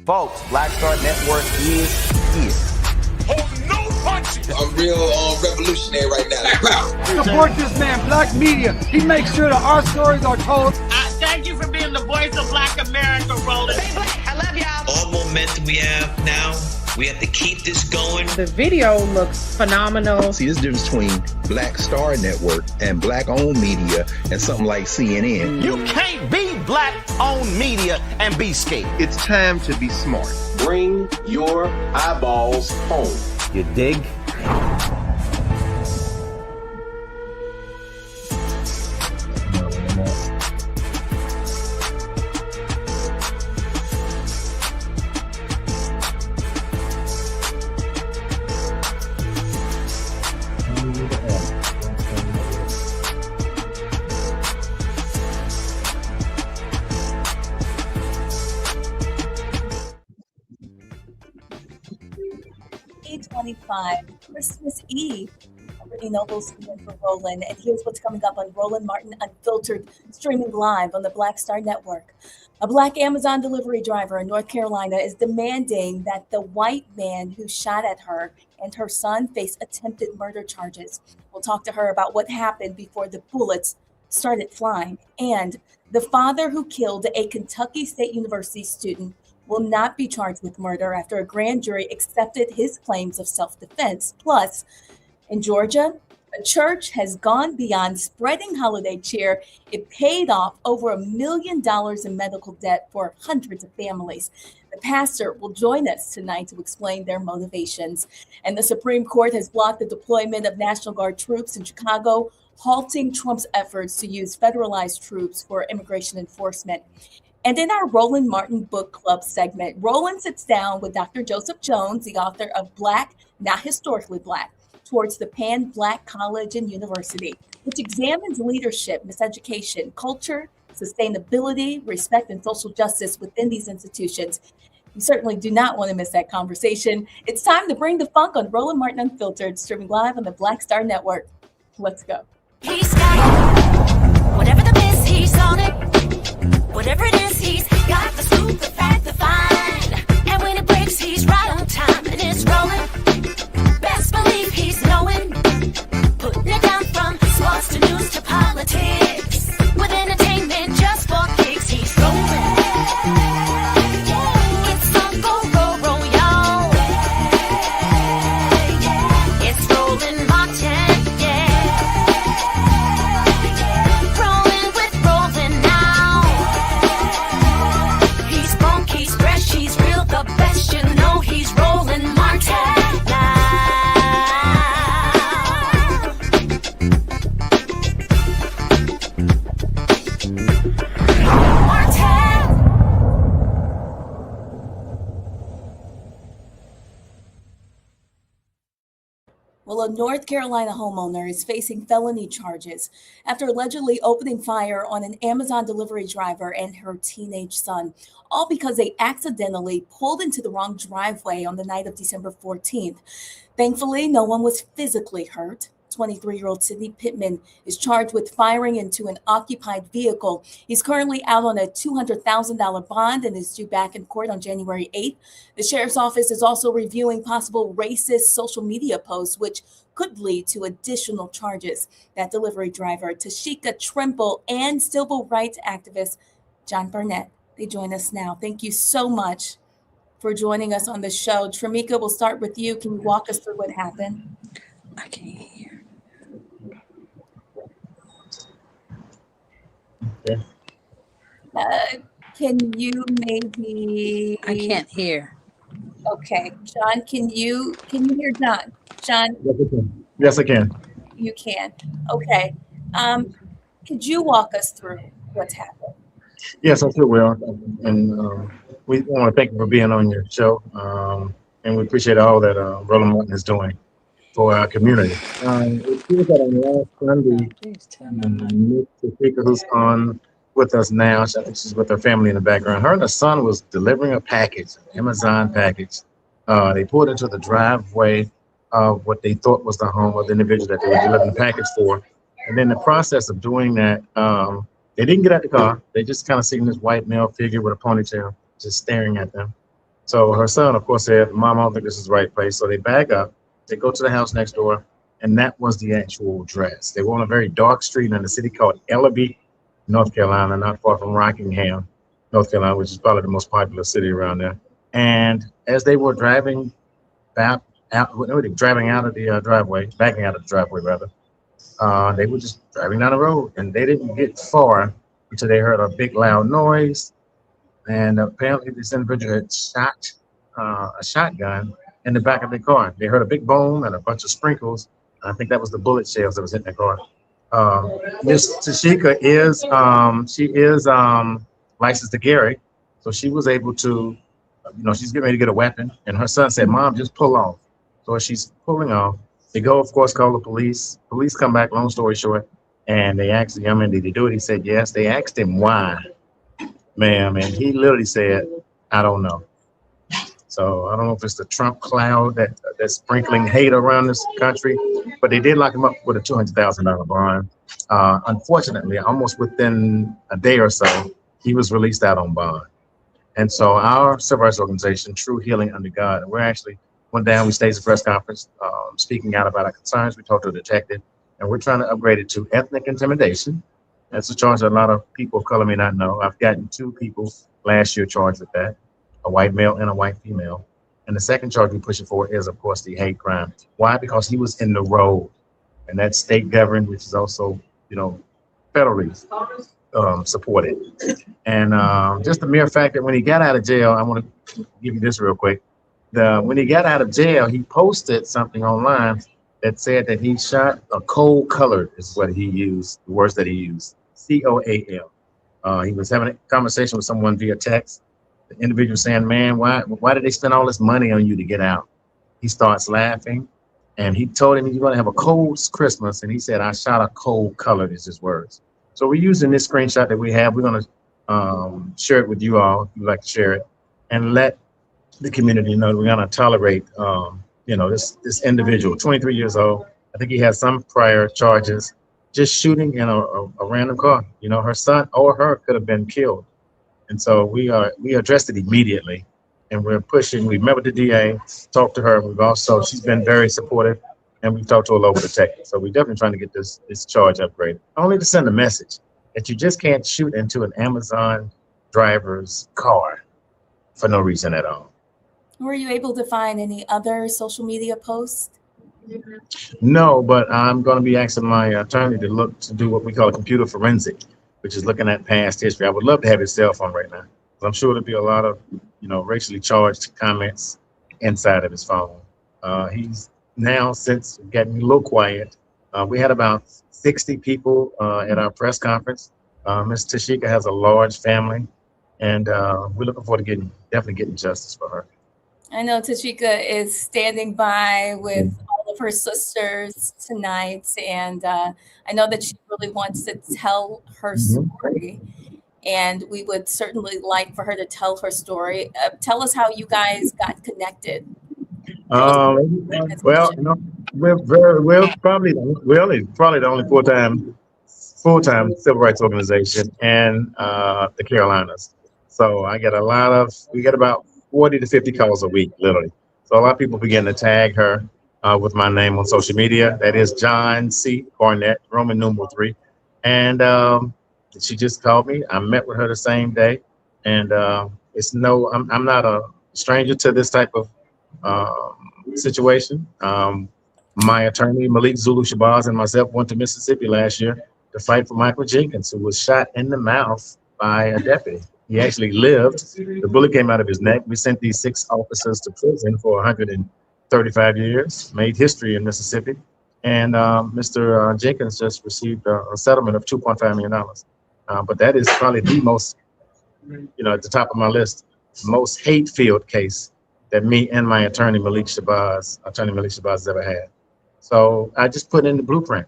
Folks, Black Star Network is here. Oh, no punches! I'm real revolutionary right now. Support this man, Black Media. He makes sure that our stories are told. Thank you for being the voice of Black America, Roland. Stay black. I love y'all. All momentum we have now, we have to keep this going. The video looks phenomenal. See, there's a difference between Black Star Network and Black-owned media and something like CNN. You can't be Black-owned media and be scared. It's time to be smart. Bring your eyeballs home. You dig? Christmas Eve. I'm Brittany Nobles here for Roland, and here's what's coming up on Roland Martin Unfiltered, streaming live on the Black Star Network. A Black Amazon delivery driver in North Carolina is demanding that the white man who shot at her and her son face attempted murder charges. We'll talk to her about what happened before the bullets started flying. And the father who killed a Kentucky State University student will not be charged with murder after a grand jury accepted his claims of self-defense. Plus, in Georgia, a church has gone beyond spreading holiday cheer. It paid off over $1 million in medical debt for hundreds of families. The pastor will join us tonight to explain their motivations. And the Supreme Court has blocked the deployment of National Guard troops in Chicago, halting Trump's efforts to use federalized troops for immigration enforcement. And in our Roland Martin Book Club segment, Roland sits down with Dr. Joseph Jones, the author of Black, Not Historically Black, Towards the Pan-Black College and University, which examines leadership, miseducation, culture, sustainability, respect, and social justice within these institutions. You certainly do not want to miss that conversation. It's time to bring the funk on Roland Martin Unfiltered, streaming live on the Black Star Network. Let's go. He's got whatever the miss, he's on it. Whatever it is, he's got the scoop, the fact, the find. And when it breaks, he's right on time and it's rolling. Best believe he's knowing. Putting it down from sports to news to politics. With entertainment just for kicks, he's rolling. It's on roll, y'all. It's Roland Martin, Rolling with Roland now. He's funk, he's fresh, he's real, the best, you know he's Roland Martin now. Well, a North Carolina homeowner is facing felony charges after allegedly opening fire on an Amazon delivery driver and her teenage son, all because they accidentally pulled into the wrong driveway on the night of December 14th. Thankfully, no one was physically hurt. 23-year-old Sidney Pittman is charged with firing into an occupied vehicle. He's currently out on a $200,000 bond and is due back in court on January 8th. The sheriff's office is also reviewing possible racist social media posts, which could lead to additional charges. That delivery driver, Tashika Trimble, and civil rights activist John Burnett, they join us now. Thank you so much for joining us on the show. Tramika, we'll start with you. Can you walk us through what happened? I can't hear. Can you maybe? I can't hear. Okay, John, can you hear John? John? Yes, I can. You can. Okay. Could you walk us through what's happened? Yes, I sure will. And we want to thank you for being on your show. And we appreciate all that Roland Martin is doing for our community. It feels that on last Sunday, Miss Tashika, who's on with us now, I think she's with her family in the background. Her and her son was delivering a package, an Amazon package. They pulled into the driveway of what they thought was the home of the individual that they were delivering the package for. And then the process of doing that, they didn't get out the car. They just kind of seen this white male figure with a ponytail just staring at them. So her son, of course, said, "Mom, I don't think this is the right place." So they back up, they go to the house next door, and that was the actual address. They were on a very dark street in a city called Ellaby, North Carolina, not far from Rockingham, North Carolina, which is probably the most popular city around there. And as they were driving back out, driving out of the driveway, backing out of the driveway rather, they were just driving down the road, and they didn't get far until they heard a big loud noise. And apparently this individual had shot a shotgun in the back of the car. They heard a big boom and a bunch of sprinkles. I think that was the bullet shells that was hitting the car. Miss Tashika is licensed to carry, so she was able to, she's getting ready to get a weapon, and her son said, "Mom, just pull off." So as she's pulling off, they go, of course, call the police. Police come back, long story short, and they asked the young man, "Did he do it?" He said, "Yes." They asked him why, ma'am, and he literally said, "I don't know." So I don't know if it's the Trump cloud that's sprinkling hate around this country, but they did lock him up with a $200,000 bond. Unfortunately, almost within a day or so, he was released out on bond. And so our civil rights organization, True Healing Under God, we're actually went down, we staged a press conference, speaking out about our concerns. We talked to a detective, and we're trying to upgrade it to ethnic intimidation. That's a charge that a lot of people of color may not know. I've gotten 2 people last year charged with that, a white male and a white female. And the second charge we're pushing for is, of course, the hate crime. Why? Because he was in the road, and that's state governed, which is also, federally supported. And just the mere fact that when he got out of jail, I want to give you this real quick. When he got out of jail, he posted something online that said that he shot a cold colored, is what he used, the words that he used, COAL. He was having a conversation with someone via text. The individual saying, "Man, why did they spend all this money on you to get out?" He starts laughing, and he told him, "You're going to have a cold Christmas." And he said, "I shot a cold colored," is his words. So we're using this screenshot that we have. We're going to share it with you all, if you'd like to share it, and let the community know that we're going to tolerate, this individual, 23 years old. I think he has some prior charges, just shooting in a random car. Her son or her could have been killed. And so we addressed it immediately, and we're pushing. We've met with the DA, talked to her. She's been very supportive, and we've talked to a local detective. So we're definitely trying to get this charge upgraded, only to send a message that you just can't shoot into an Amazon driver's car for no reason at all. Were you able to find any other social media posts? No, but I'm going to be asking my attorney to do what we call a computer forensic, which is looking at past history. I would love to have his cell phone right now, because I'm sure there'll be a lot of, racially charged comments inside of his phone. He's now since gotten a little quiet. We had about 60 people at our press conference. Ms. Tashika has a large family, and we're looking forward to definitely getting justice for her. I know Tashika is standing by with all of her sisters tonight, and I know that she really wants to tell her story, and we would certainly like for her to tell her story. Tell us how you guys got connected. We're probably the only full-time civil rights organization in the Carolinas. So we get about 40 to 50 calls a week, literally. So a lot of people begin to tag her with my name on social media. That is John C. Barnett, Roman numeral 3. And she just called me. I met with her the same day. And I'm not a stranger to this type of situation. My attorney, Malik Zulu Shabazz, and myself went to Mississippi last year to fight for Michael Jenkins, who was shot in the mouth by a deputy. He actually lived. The bullet came out of his neck. We sent these 6 officers to prison for 135 years, made history in Mississippi. And Mr. Jenkins just received a settlement of $2.5 million. But that is probably the most, at the top of my list, most hate-filled case that me and my attorney, Malik Shabazz, has ever had. So I just put in the blueprint.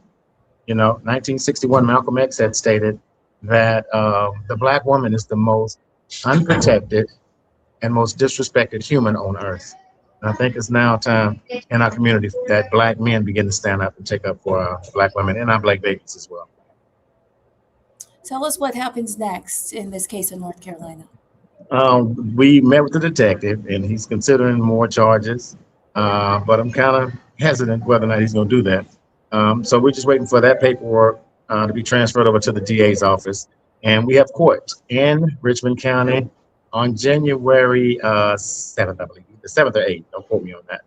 1961, Malcolm X had stated that the Black woman is the most unprotected and most disrespected human on earth. And I think it's now time in our community that Black men begin to stand up and take up for our Black women and our Black babies as well. Tell us what happens next in this case in North Carolina. We met with the detective, and he's considering more charges. But I'm kind of hesitant whether or not he's going to do that. So we're just waiting for that paperwork to be transferred over to the DA's office. And we have court in Richmond County on January 7th, I believe, the 7th or 8th. Don't quote me on that.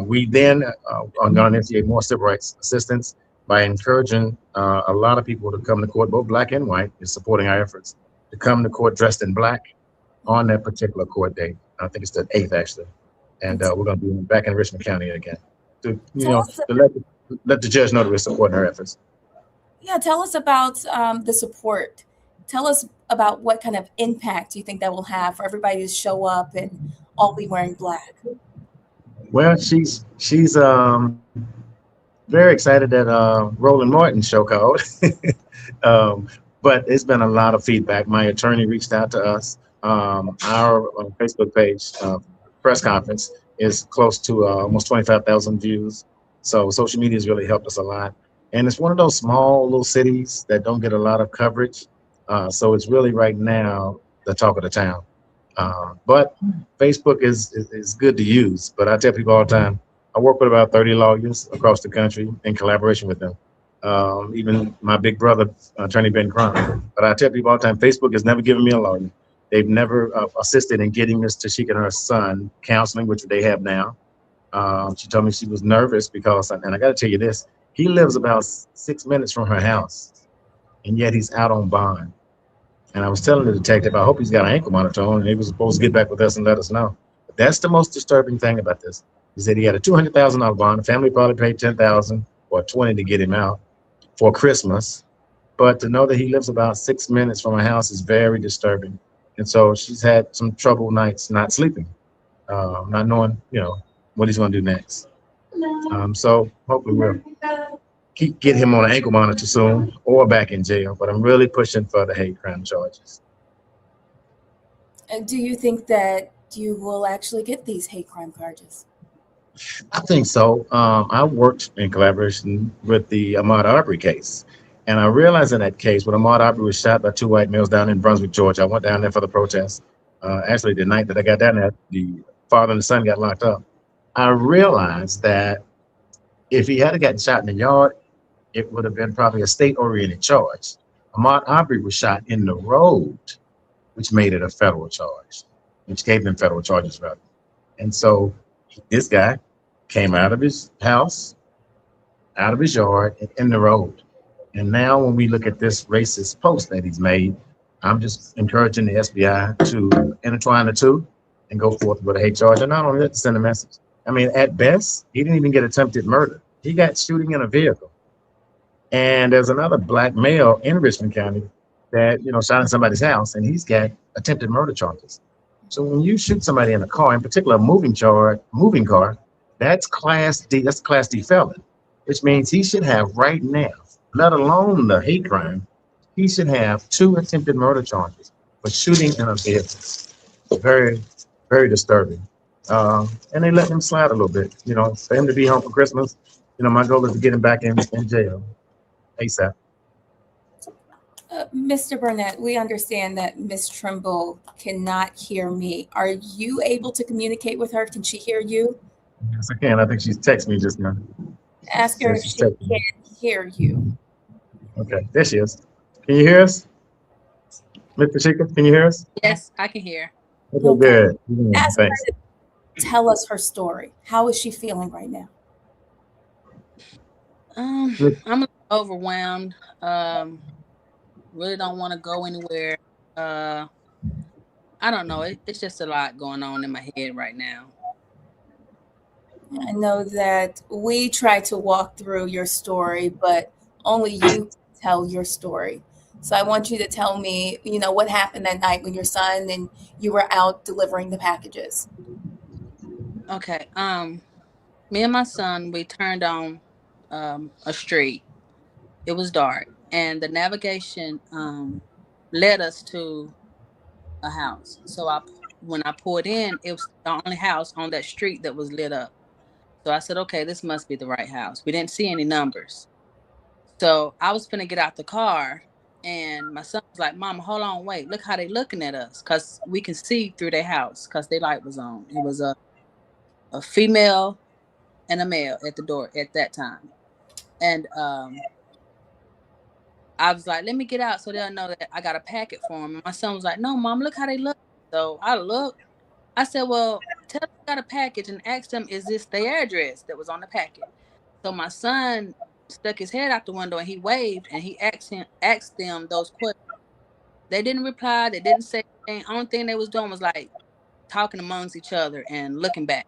We then are going to initiate more civil rights assistance by encouraging a lot of people to come to court, both black and white, is supporting our efforts to come to court dressed in black on that particular court date. I think it's the 8th, actually. And we're going to be back in Richmond County again to let the judge know that we're supporting her efforts. Yeah, tell us about the support. Tell us about what kind of impact you think that will have for everybody to show up and all be wearing black. Well, she's very excited that Roland Martin's show called. But it's been a lot of feedback. My attorney reached out to us. Our Facebook page press conference is close to almost 25,000 views. So social media has really helped us a lot. And it's one of those small little cities that don't get a lot of coverage. So it's really right now the talk of the town. But Facebook is good to use. But I tell people all the time, I work with about 30 lawyers across the country in collaboration with them. Even my big brother, Attorney Ben Crum. But I tell people all the time, Facebook has never given me a lawyer. They've never assisted in getting Miss Tashika and her son counseling, which they have now. She told me she was nervous because, and I got to tell you this, he lives about 6 minutes from her house, and yet he's out on bond. And I was telling the detective, I hope he's got an ankle monitor on, and he was supposed to get back with us and let us know. But that's the most disturbing thing about this, is that he had a $200,000 bond. The family probably paid $10,000 or $20,000 to get him out for Christmas. But to know that he lives about 6 minutes from her house is very disturbing. And so she's had some trouble nights not sleeping, not knowing, what he's going to do next. So hopefully we'll get him on an ankle monitor soon or back in jail. But I'm really pushing for the hate crime charges. And do you think that you will actually get these hate crime charges? I think so. I worked in collaboration with the Ahmaud Arbery case. And I realized in that case, when Ahmaud Arbery was shot by two white males down in Brunswick, Georgia, I went down there for the protest. Actually, the night that I got down there, the father and the son got locked up. I realized that if he had gotten shot in the yard, it would have been probably a state-oriented charge. Ahmaud Arbery was shot in the road, which made it a federal charge, which gave them federal charges, rather. And so this guy came out of his house, out of his yard, and in the road. And now when we look at this racist post that he's made, I'm just encouraging the SBI to intertwine the two and go forth with a hate charge. And not only that, to send a message. I mean, at best, he didn't even get attempted murder. He got shooting in a vehicle. And there's another black male in Richmond County that, shot in somebody's house, and he's got attempted murder charges. So when you shoot somebody in a car, in particular a moving car, that's Class D, that's a Class D felon, which means he should have right now, let alone the hate crime, he should have 2 attempted murder charges for shooting in a vehicle. Very, very disturbing. And they let him slide a little bit, for him to be home for Christmas. My goal is to get him back in jail ASAP. Mr. Burnett, we understand that Ms. Trimble cannot hear me. Are you able to communicate with her? Can she hear you? Yes, I can. I think she's texted me just now. Ask her if she can hear you. Okay, there she is. Can you hear us? Mr. Chica, can you hear us? Yes, I can hear. Okay, good. Ask her Thanks. to tell us her story. How is she feeling right now? I'm a little overwhelmed. Really don't want to go anywhere. I don't know. It's just a lot going on in my head right now. I know that we try to walk through your story, but only you can tell your story. So I want you to tell me, what happened that night when your son and you were out delivering the packages. Okay. Me and my son, we turned on a street. It was dark, and the navigation led us to a house. So when I pulled in, it was the only house on that street that was lit up. So I said, okay, this must be the right house. We didn't see any numbers. So I was finna get out the car, and my son was like, Mama, hold on, wait, look how they looking at us, because we can see through their house because their light was on. It was a female and a male at the door at that time. And I was like, let me get out so they'll know that I got a packet for them. And my son was like, no, Mom, look how they look. So I looked. I said, well, tell them I got a package and ask them, is this their address that was on the packet? So my son stuck his head out the window and he waved and he asked them those questions. They didn't reply. They didn't say anything. Only thing they was doing was like talking amongst each other and looking back.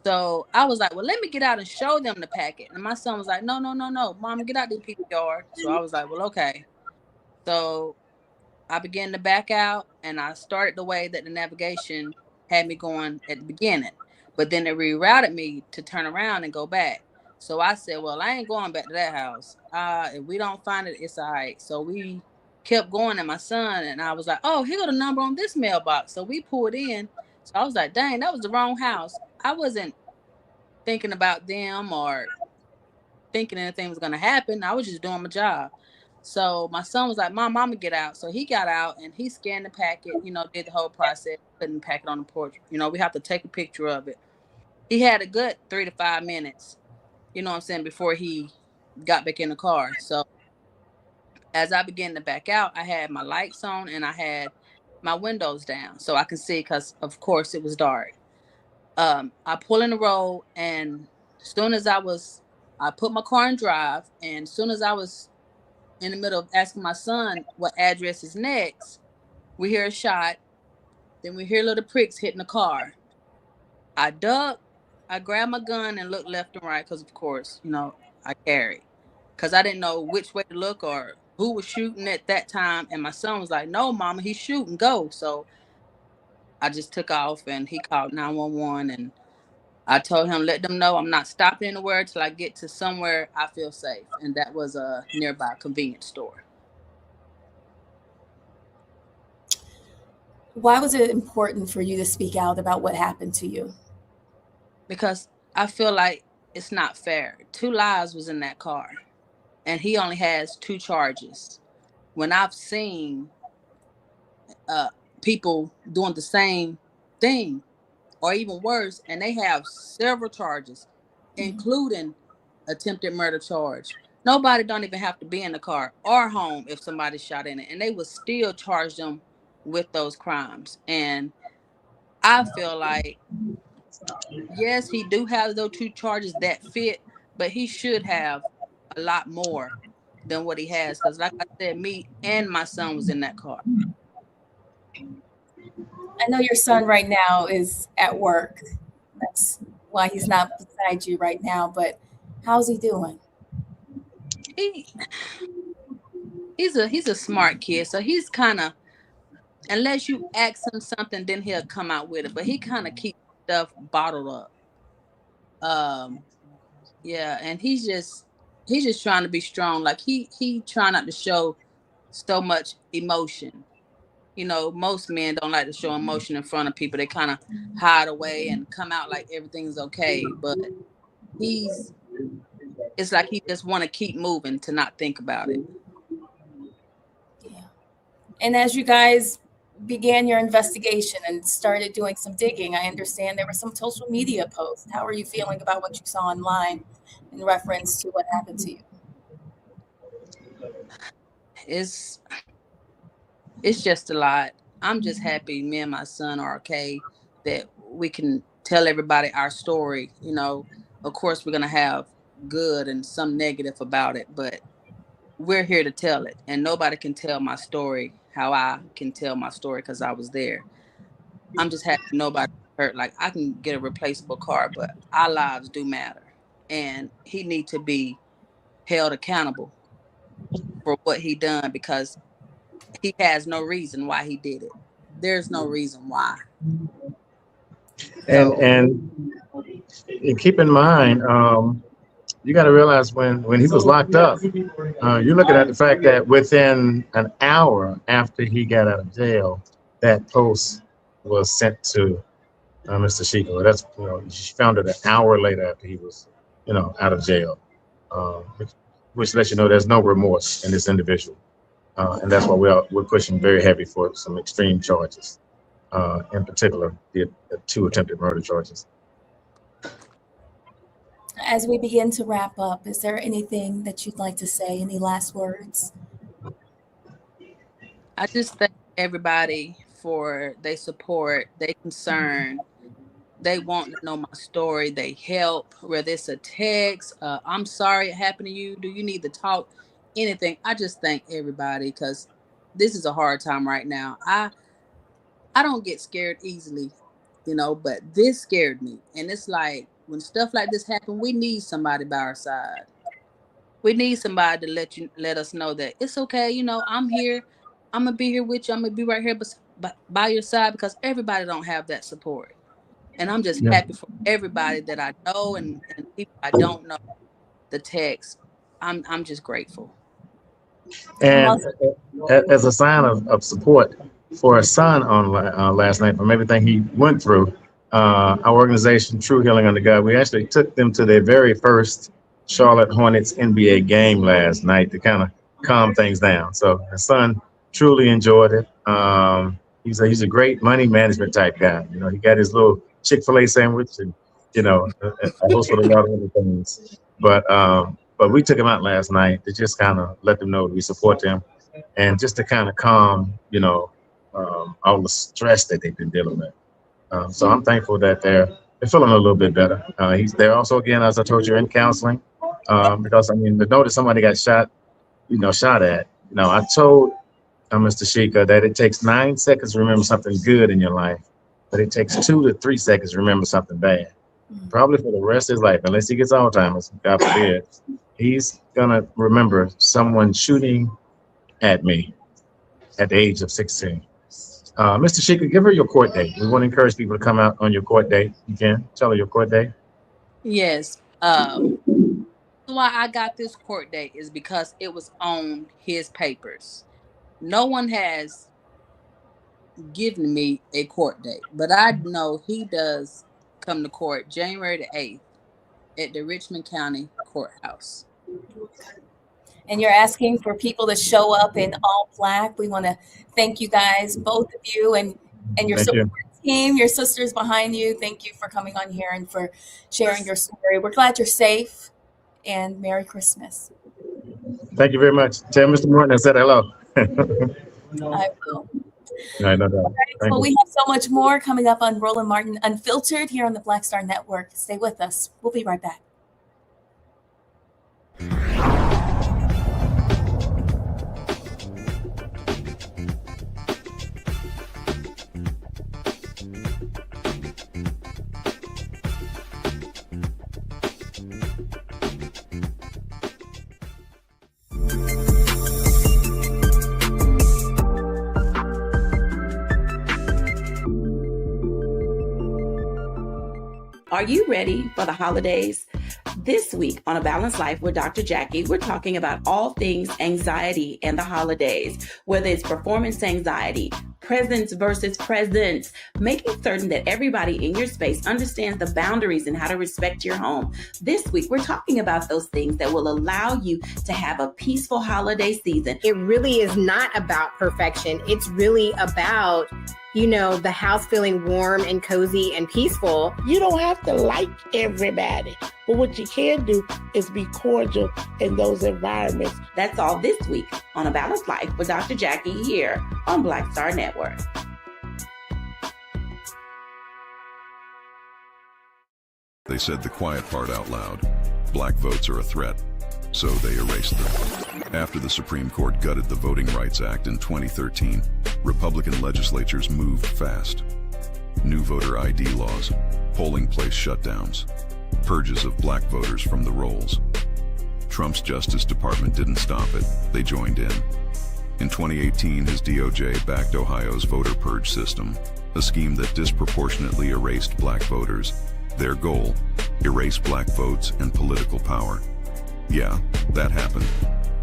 So I was like, well, let me get out and show them the packet. And my son was like, no, Mom, get out the people's yard. So I was like, well, okay. So I began to back out and I started the way that the navigation had me going at the beginning. But then it rerouted me to turn around and go back. So I said, well, I ain't going back to that house. If we don't find it, it's all right. So we kept going, and my son and I was like, oh, here go the number on this mailbox. So we pulled in. So I was like, dang, that was the wrong house. I wasn't thinking about them or thinking anything was going to happen. I was just doing my job. So my son was like, Mom, I'm going to get out. So he got out and he scanned the packet, did the whole process, putting the packet on the porch. We have to take a picture of it. He had a good 3 to 5 minutes, before he got back in the car. So as I began to back out, I had my lights on and I had my windows down so I can see, because of course it was dark. I pull in the road, and as soon as I put my car in drive, and as soon as I was in the middle of asking my son what address is next, we hear a shot. Then we hear little pricks hitting the car. I duck, I grab my gun and look left and right because, of course, I carry. Because I didn't know which way to look or who was shooting at that time. And my son was like, no, Mama, he's shooting, go. So I just took off and he called 911. And I told him, let them know I'm not stopping anywhere till I get to somewhere I feel safe. And that was a nearby convenience store. Why was it important for you to speak out about what happened to you? Because I feel like it's not fair. 2 lives was in that car, and he only has 2 charges. When I've seen people doing the same thing, or even worse, and they have several charges, including attempted murder charge. Nobody don't even have to be in the car or home if somebody shot in it, and they would still charge them with those crimes. And I feel like, yes, he do have those 2 charges that fit, but he should have a lot more than what he has. Because like I said, me and my son was in that car. I know your son right now is at work. That's why he's not beside you right now, but how's he doing? He's a smart kid. So he's kind of, unless you ask him something, then he'll come out with it. But he kind of keeps stuff bottled up. Yeah, and he's just trying to be strong. Like he trying not to show so much emotion. Most men don't like to show emotion in front of people. They kind of hide away and come out like everything's okay. But it's like he just want to keep moving to not think about it. Yeah. And as you guys began your investigation and started doing some digging, I understand there were some social media posts. How are you feeling about what you saw online in reference to what happened to you? It's just a lot. I'm just happy me and my son are okay, that we can tell everybody our story. Of course, we're going to have good and some negative about it, but we're here to tell it. And nobody can tell my story how I can tell my story because I was there. I'm just happy nobody hurt. Like, I can get a replaceable car, but our lives do matter. And he needs to be held accountable for what he done, because he has no reason why he did it. There's no reason why. And keep in mind, you got to realize when he was locked up, you're looking at the fact that within an hour after he got out of jail, that post was sent to Mr. Chico. That's, she found it an hour later after he was, out of jail, which lets you know there's no remorse in this individual. And that's why we're pushing very heavy for some extreme charges, in particular, the 2 attempted murder charges. As we begin to wrap up, is there anything that you'd like to say? Any last words? I just thank everybody for their support, their concern. They want to know my story. They help, whether it's a text, I'm sorry it happened to you. Do you need to talk? Anything. I just thank everybody because this is a hard time right now. I don't get scared easily, but this scared me. And it's like when stuff like this happen, we need somebody by our side. We need somebody to let us know that it's okay. I'm here. I'm gonna be here with you. I'm gonna be right here by your side because everybody don't have that support. And I'm just happy for everybody that I know and people I don't know. The text, I'm just grateful. And as a sign of support for our son on last night, from everything he went through, our organization, True Healing Under God, we actually took them to their very first Charlotte Hornets NBA game last night to kind of calm things down. So the son truly enjoyed it. He's a great money management type guy. He got his little Chick-fil-A sandwich and, also a lot of other things. But we took him out last night to just kind of let them know that we support them and just to kind of calm, all the stress that they've been dealing with. So I'm thankful that they're feeling a little bit better. He's there also, again, as I told you, in counseling, because, to know that somebody got shot at, I told Mr. Sheikha that it takes 9 seconds to remember something good in your life, but it takes 2 to 3 seconds to remember something bad. Probably for the rest of his life, unless he gets Alzheimer's, God forbid, he's gonna remember someone shooting at me at the age of 16. Mr. Sheikha, give her your court date. We want to encourage people to come out on your court date. You can tell her your court date. Yes. Why I got this court date is because it was on his papers. No one has given me a court date, but I know he does come to court January the 8th at the Richmond County Courthouse. And you're asking for people to show up in all black. We want to thank you guys, both of you, and your support team, your sisters behind you. Thank you for coming on here and for sharing your story. We're glad you're safe, and Merry Christmas. Thank you very much. Tell Mr. Martin I said hello. I will. No doubt. All right, well, we have so much more coming up on Roland Martin Unfiltered here on the Black Star Network. Stay with us. We'll be right back. Are you ready for the holidays? This week on A Balanced Life with Dr. Jackie, we're talking about all things anxiety and the holidays, whether it's performance anxiety, presence versus presence, making certain that everybody in your space understands the boundaries and how to respect your home. This week, we're talking about those things that will allow you to have a peaceful holiday season. It really is not about perfection. It's really about the house feeling warm and cozy and peaceful. You don't have to like everybody, but what you can do is be cordial in those environments. That's all this week on A Balanced Life with Dr. Jackie here on Black Star Network. They said the quiet part out loud. Black votes are a threat, so they erased them. After the Supreme Court gutted the Voting Rights Act in 2013, Republican legislatures moved fast. New voter ID laws, polling place shutdowns, purges of black voters from the rolls. Trump's Justice Department didn't stop it, they joined in. In 2018, his DOJ backed Ohio's voter purge system, a scheme that disproportionately erased black voters. Their goal, erase black votes and political power. Yeah, that happened.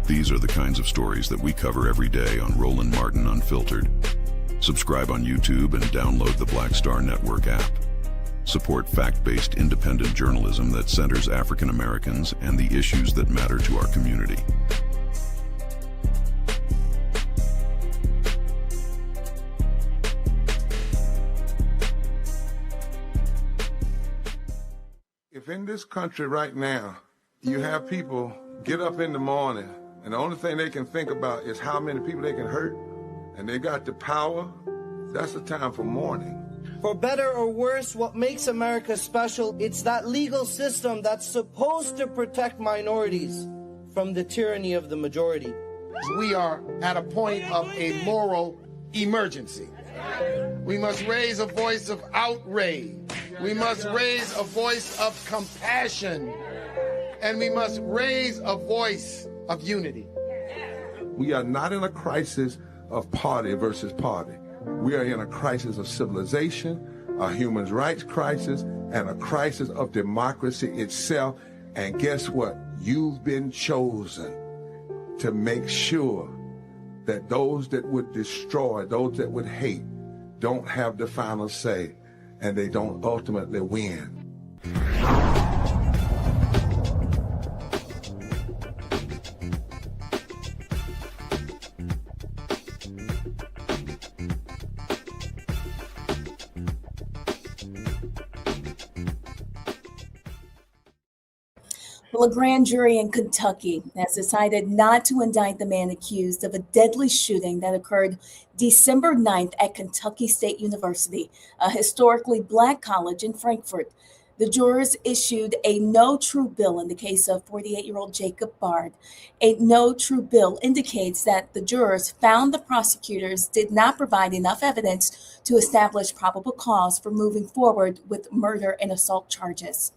These are the kinds of stories that we cover every day on Roland Martin Unfiltered. Subscribe on YouTube and download the Black Star Network app. Support fact-based independent journalism that centers African Americans and the issues that matter to our community. If in this country right now, you have people get up in the morning and the only thing they can think about is how many people they can hurt, and they got the power, that's the time for mourning. For better or worse, what makes America special, it's that legal system that's supposed to protect minorities from the tyranny of the majority. We are at a point of a moral emergency. We must raise a voice of outrage. We must raise a voice of compassion. And we must raise a voice of unity. We are not in a crisis of party versus party. We are in a crisis of civilization, a human rights crisis, and a crisis of democracy itself. And guess what? You've been chosen to make sure that those that would destroy, those that would hate, don't have the final say, and they don't ultimately win. Well, a grand jury in Kentucky has decided not to indict the man accused of a deadly shooting that occurred December 9th at Kentucky State University, a historically Black college in Frankfort. The jurors issued a no true bill in the case of 48-year-old Jacob Bard. A no true bill indicates that the jurors found the prosecutors did not provide enough evidence to establish probable cause for moving forward with murder and assault charges.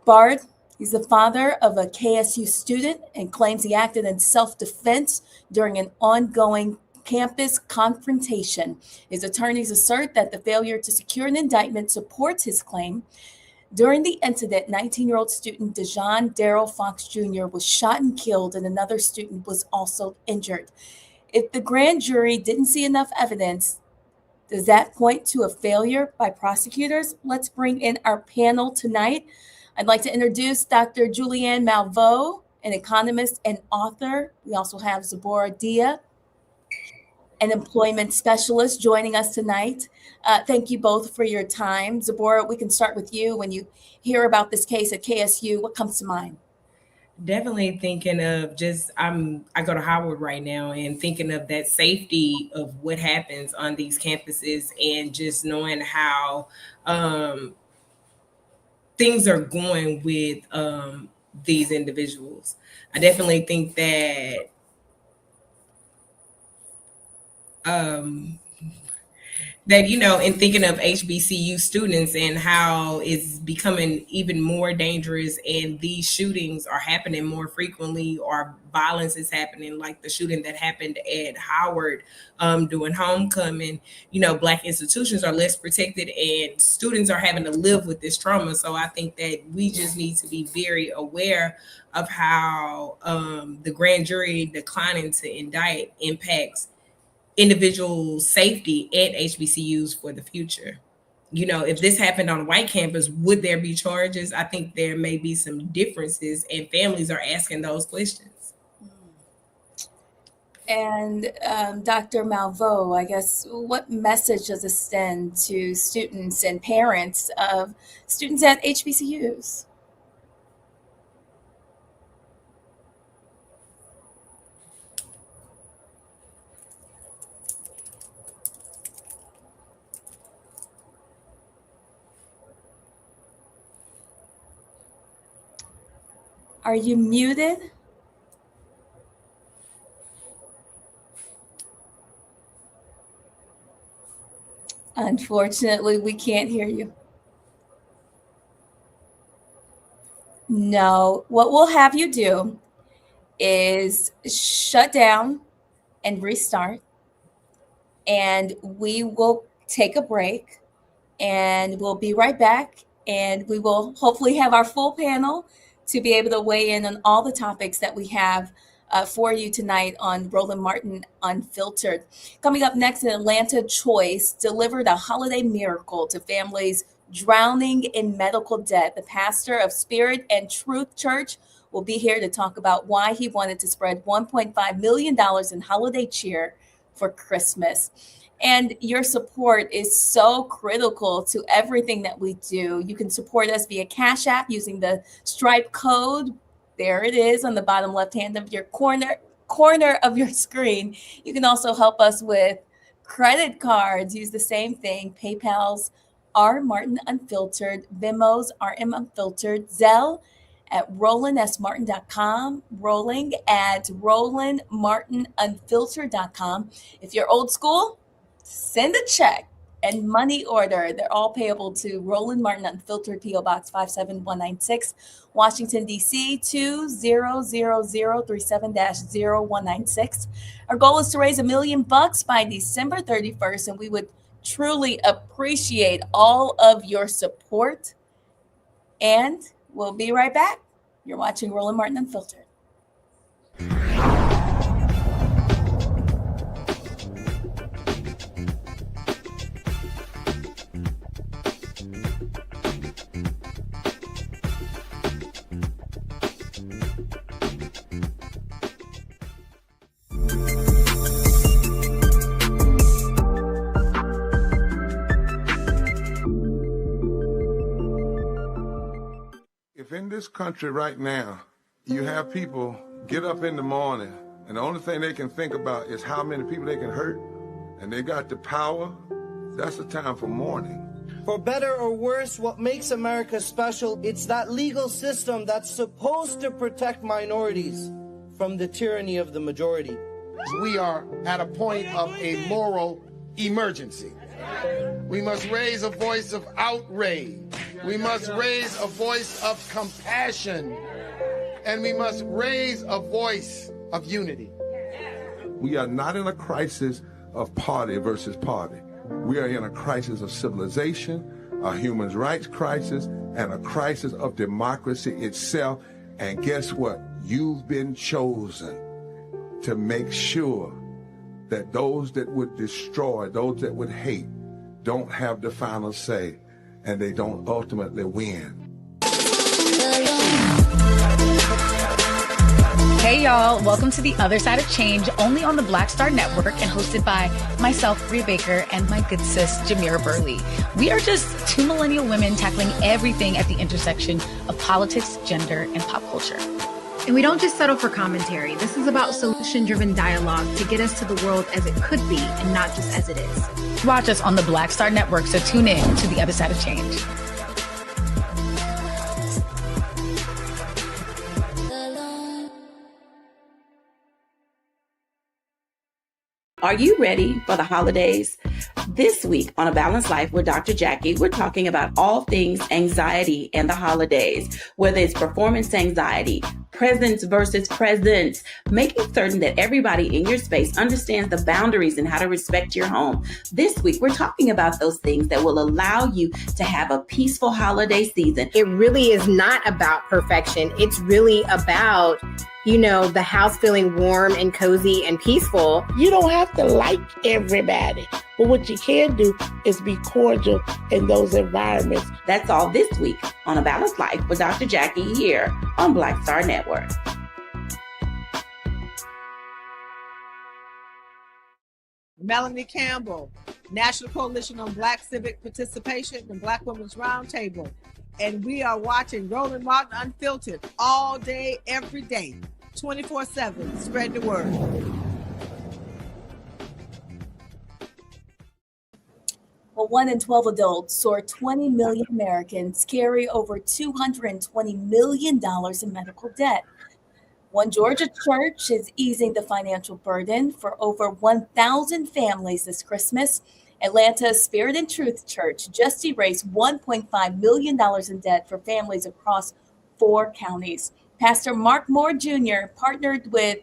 Bard, he's the father of a KSU student and claims he acted in self-defense during an ongoing campus confrontation. His attorneys assert that the failure to secure an indictment supports his claim. During the incident, 19-year-old student Dejon Darrell Fox Jr. was shot and killed, and another student was also injured. If the grand jury didn't see enough evidence, does that point to a failure by prosecutors? Let's bring in our panel tonight. I'd like to introduce Dr. Julianne Malveaux, an economist and author. We also have Zabora Dia, an employment specialist, joining us tonight. Thank you both for your time. Zabora, we can start with you. When you hear about this case at KSU, what comes to mind? Definitely thinking of just, I go to Howard right now, and thinking of that safety of what happens on these campuses, and just knowing how things are going with these individuals. I definitely think that in thinking of HBCU students and how it's becoming even more dangerous, and these shootings are happening more frequently, or violence is happening, like the shooting that happened at Howard during homecoming. Black institutions are less protected, and students are having to live with this trauma. So I think that we just need to be very aware of how the grand jury declining to indict impacts individual safety at HBCUs for the future. If this happened on a white campus, would there be charges? I think there may be some differences, and families are asking those questions. And Dr. Malveaux, I guess, what message does this send to students and parents of students at HBCUs? Are you muted? Unfortunately, we can't hear you. No, what we'll have you do is shut down and restart, and we will take a break, and we'll be right back, and we will hopefully have our full panel to be able to weigh in on all the topics that we have for you tonight on Roland Martin Unfiltered. Coming up next, an Atlanta Choice delivered a holiday miracle to families drowning in medical debt. The pastor of Spirit and Truth Church will be here to talk about why he wanted to spread $1.5 million in holiday cheer for Christmas. And your support is so critical to everything that we do. You can support us via Cash App using the Stripe code. There it is on the bottom left hand of your corner of your screen. You can also help us with credit cards. Use the same thing. PayPal's R Martin Unfiltered, Venmo's RM Unfiltered, Zelle at RolandSMartin.com, rolling at RolandMartinUnfiltered.com. If you're old school, send a check and money order. They're all payable to Roland Martin Unfiltered, P.O. Box 57196, Washington, D.C. 20037-0196. Our goal is to raise $1 million by December 31st, and we would truly appreciate all of your support. And we'll be right back. You're watching Roland Martin Unfiltered. If in this country right now, you have people get up in the morning and the only thing they can think about is how many people they can hurt, and they got the power, that's the time for mourning. For better or worse, what makes America special, it's that legal system that's supposed to protect minorities from the tyranny of the majority. We are at a point of a moral emergency. We must raise a voice of outrage. We must raise a voice of compassion. And we must raise a voice of unity. We are not in a crisis of party versus party. We are in a crisis of civilization, a human rights crisis, and a crisis of democracy itself. And guess what? You've been chosen to make sure that those that would destroy, those that would hate, don't have the final say, and they don't ultimately win. Hey y'all, welcome to The Other Side of Change, only on the Black Star Network and hosted by myself, Bria Baker, and my good sis, Jamira Burley. We are just two millennial women tackling everything at the intersection of politics, gender, and pop culture. And we don't just settle for commentary. This is about solution-driven dialogue to get us to the world as it could be and not just as it is. Watch us on the Black Star Network, so tune in to The Other Side of Change. Are you ready for the holidays? This week on A Balanced Life with Dr. Jackie, we're talking about all things anxiety and the holidays, whether it's performance anxiety, presence versus presence, making certain that everybody in your space understands the boundaries and how to respect your home. This week, we're talking about those things that will allow you to have a peaceful holiday season. It really is not about perfection. It's really about, the house feeling warm and cozy and peaceful. You don't have to like everybody, but what you can do is be cordial in those environments. That's all this week on A Balanced Life with Dr. Jackie here on Black Star Network. Melanie Campbell, National Coalition on Black Civic Participation and Black Women's Roundtable. And we are watching Roland Martin Unfiltered all day, every day, 24/7. Spread the word. Well, 1 in 12 adults, or 20 million Americans, carry over $220 million in medical debt. One Georgia church is easing the financial burden for over 1,000 families this Christmas. Atlanta's Spirit and Truth Church just erased $1.5 million in debt for families across 4 counties. Pastor Mark Moore Jr. partnered with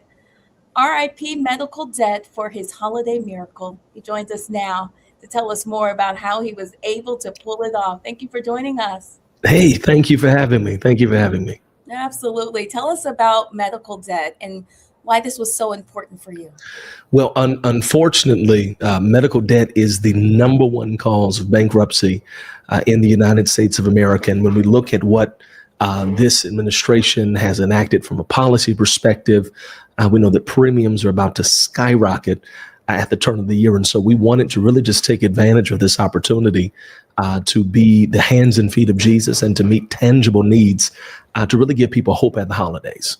RIP Medical Debt for his holiday miracle. He joins us now to tell us more about how he was able to pull it off. Thank you for joining us. Hey, thank you for having me. Absolutely. Tell us about medical debt and why this was so important for you. Well, unfortunately, medical debt is the number one cause of bankruptcy in the United States of America. And when we look at what this administration has enacted from a policy perspective, we know that premiums are about to skyrocket. at the turn of the year. And so we wanted to really just take advantage of this opportunity to be the hands and feet of Jesus and to meet tangible needs to really give people hope at the holidays.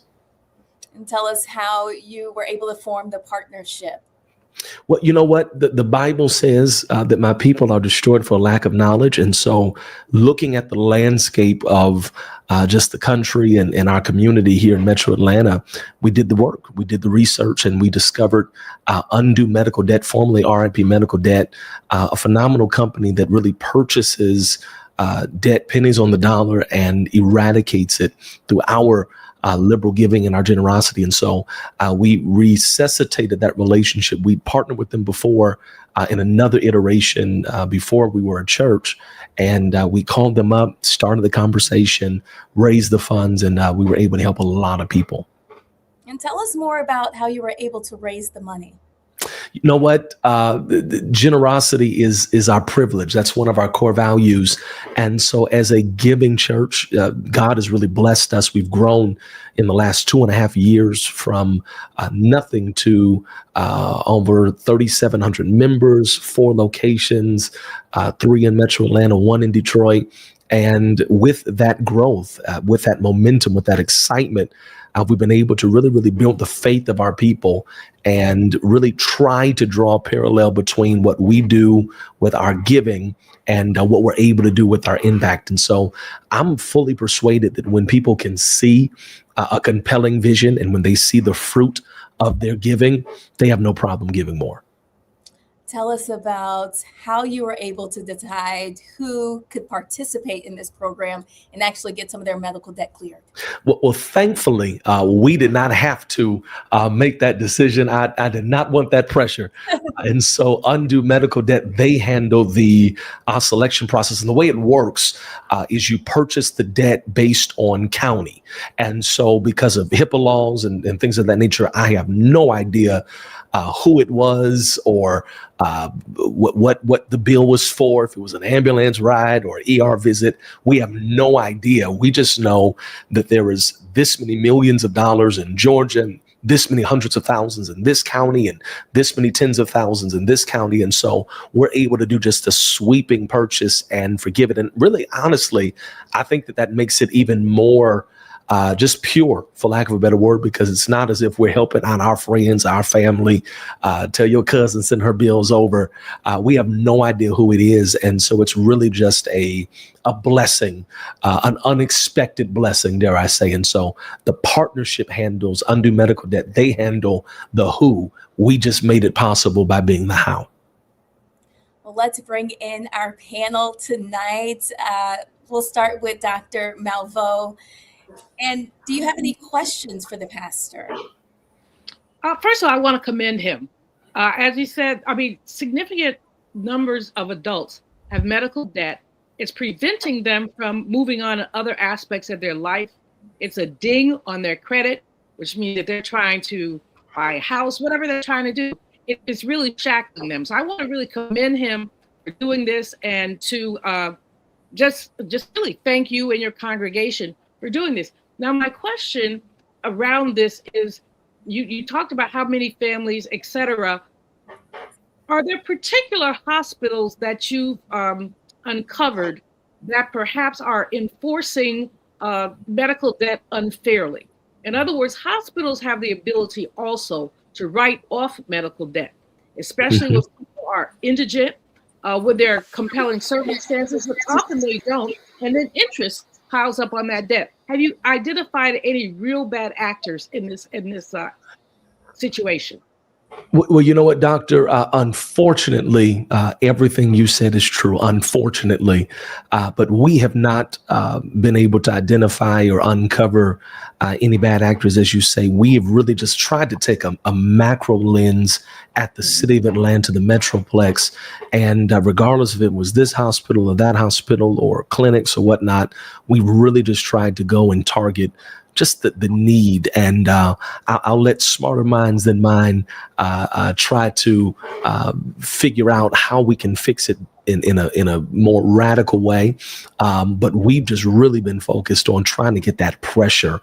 And tell us how you were able to form the partnership. Well, you know what? The Bible says that my people are destroyed for lack of knowledge. And so looking at the landscape of just the country and our community here in Metro Atlanta, we did the work, we did the research, and we discovered Undue Medical Debt, formerly RIP Medical Debt, a phenomenal company that really purchases debt pennies on the dollar and eradicates it through our liberal giving and our generosity. And so we resuscitated that relationship. We partnered with them before in another iteration before we were a church. And we called them up, started the conversation, raised the funds, and we were able to help a lot of people. And tell us more about how you were able to raise the money. You know what? The generosity is our privilege. That's one of our core values. And so as a giving church, God has really blessed us. We've grown in the last 2.5 years from nothing to over 3,700 members, 4 locations, 3 in Metro Atlanta, 1 in Detroit. And with that growth, with that momentum, with that excitement, we've been able to really build the faith of our people and really try to draw a parallel between what we do with our giving and what we're able to do with our impact. And so I'm fully persuaded that when people can see a compelling vision and when they see the fruit of their giving, they have no problem giving more. Tell us about how you were able to decide who could participate in this program and actually get some of their medical debt cleared. Well, thankfully, we did not have to make that decision. I did not want that pressure. And so Undue Medical Debt, they handle the selection process. And the way it works is you purchase the debt based on county. And so because of HIPAA laws and things of that nature, I have no idea who it was or what the bill was for, if it was an ambulance ride or ER visit. We have no idea. We just know that there is this many millions of dollars in Georgia, and this many hundreds of thousands in this county, and this many tens of thousands in this county. And so we're able to do just a sweeping purchase and forgive it. And really, honestly, I think that makes it even more just pure, for lack of a better word, because it's not as if we're helping out our friends, our family. Tell your cousin, send her bills over. We have no idea who it is. And so it's really just a blessing, an unexpected blessing, dare I say. And so the partnership handles Undue Medical Debt. They handle the who. We just made it possible by being the how. Well, let's bring in our panel tonight. We'll start with Dr. Malveaux. And do you have any questions for the pastor? First of all, I want to commend him. As he said, significant numbers of adults have medical debt. It's preventing them from moving on to other aspects of their life. It's a ding on their credit, which means that they're trying to buy a house, whatever they're trying to do. It's really shackling them. So I want to really commend him for doing this and to just really thank you and your congregation for doing this. Now, my question around this is, you talked about how many families, et cetera. Are there particular hospitals that you've uncovered that perhaps are enforcing medical debt unfairly? In other words, hospitals have the ability also to write off medical debt, especially when people are indigent, with their compelling circumstances, but often they don't, and then interest piles up on that debt. Have you identified any real bad actors in this situation? Well, you know what, Doctor? Unfortunately, everything you said is true, unfortunately. But we have not been able to identify or uncover any bad actors, as you say. We have really just tried to take a macro lens at the city of Atlanta, the Metroplex. And regardless if it was this hospital or that hospital or clinics or whatnot, we really just tried to go and target just the need. And I'll let smarter minds than mine try to figure out how we can fix it in a more radical way. But we've just really been focused on trying to get that pressure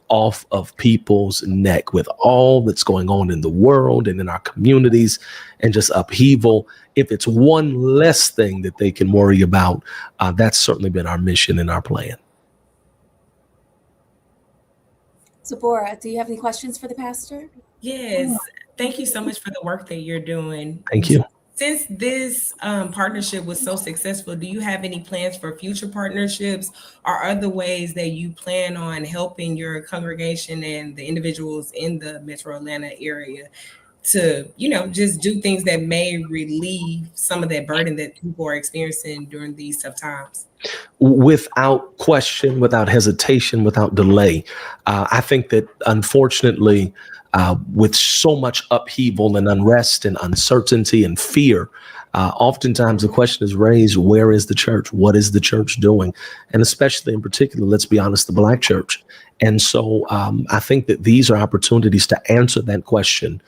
off of people's neck with all that's going on in the world and in our communities and just upheaval. If it's one less thing that they can worry about, that's certainly been our mission and our plan. Zipporah, do you have any questions for the pastor? Yes. Thank you so much for the work that you're doing. Thank you. Since this partnership was so successful, do you have any plans for future partnerships or other ways that you plan on helping your congregation and the individuals in the Metro Atlanta area to, just do things that may relieve some of that burden that people are experiencing during these tough times? Without question, without hesitation, without delay. I think that unfortunately, with so much upheaval and unrest and uncertainty and fear, oftentimes the question is raised, where is the church? What is the church doing? And especially in particular, let's be honest, the Black church. And so I think that these are opportunities to answer that question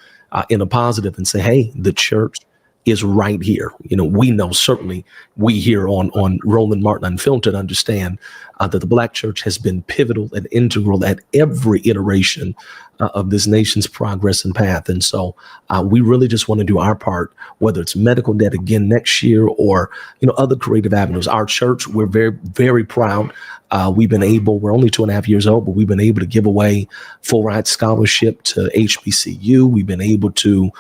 in a positive and say, hey, the church is right here. We know, certainly we here on Roland Martin Unfiltered understand that the Black church has been pivotal and integral at every iteration of this nation's progress and path. And so we really just want to do our part, whether it's medical debt again next year or, other creative avenues. Our church, we're very, very proud. We're only 2.5 years old, but we've been able to give away full ride scholarship to HBCU. We've been able to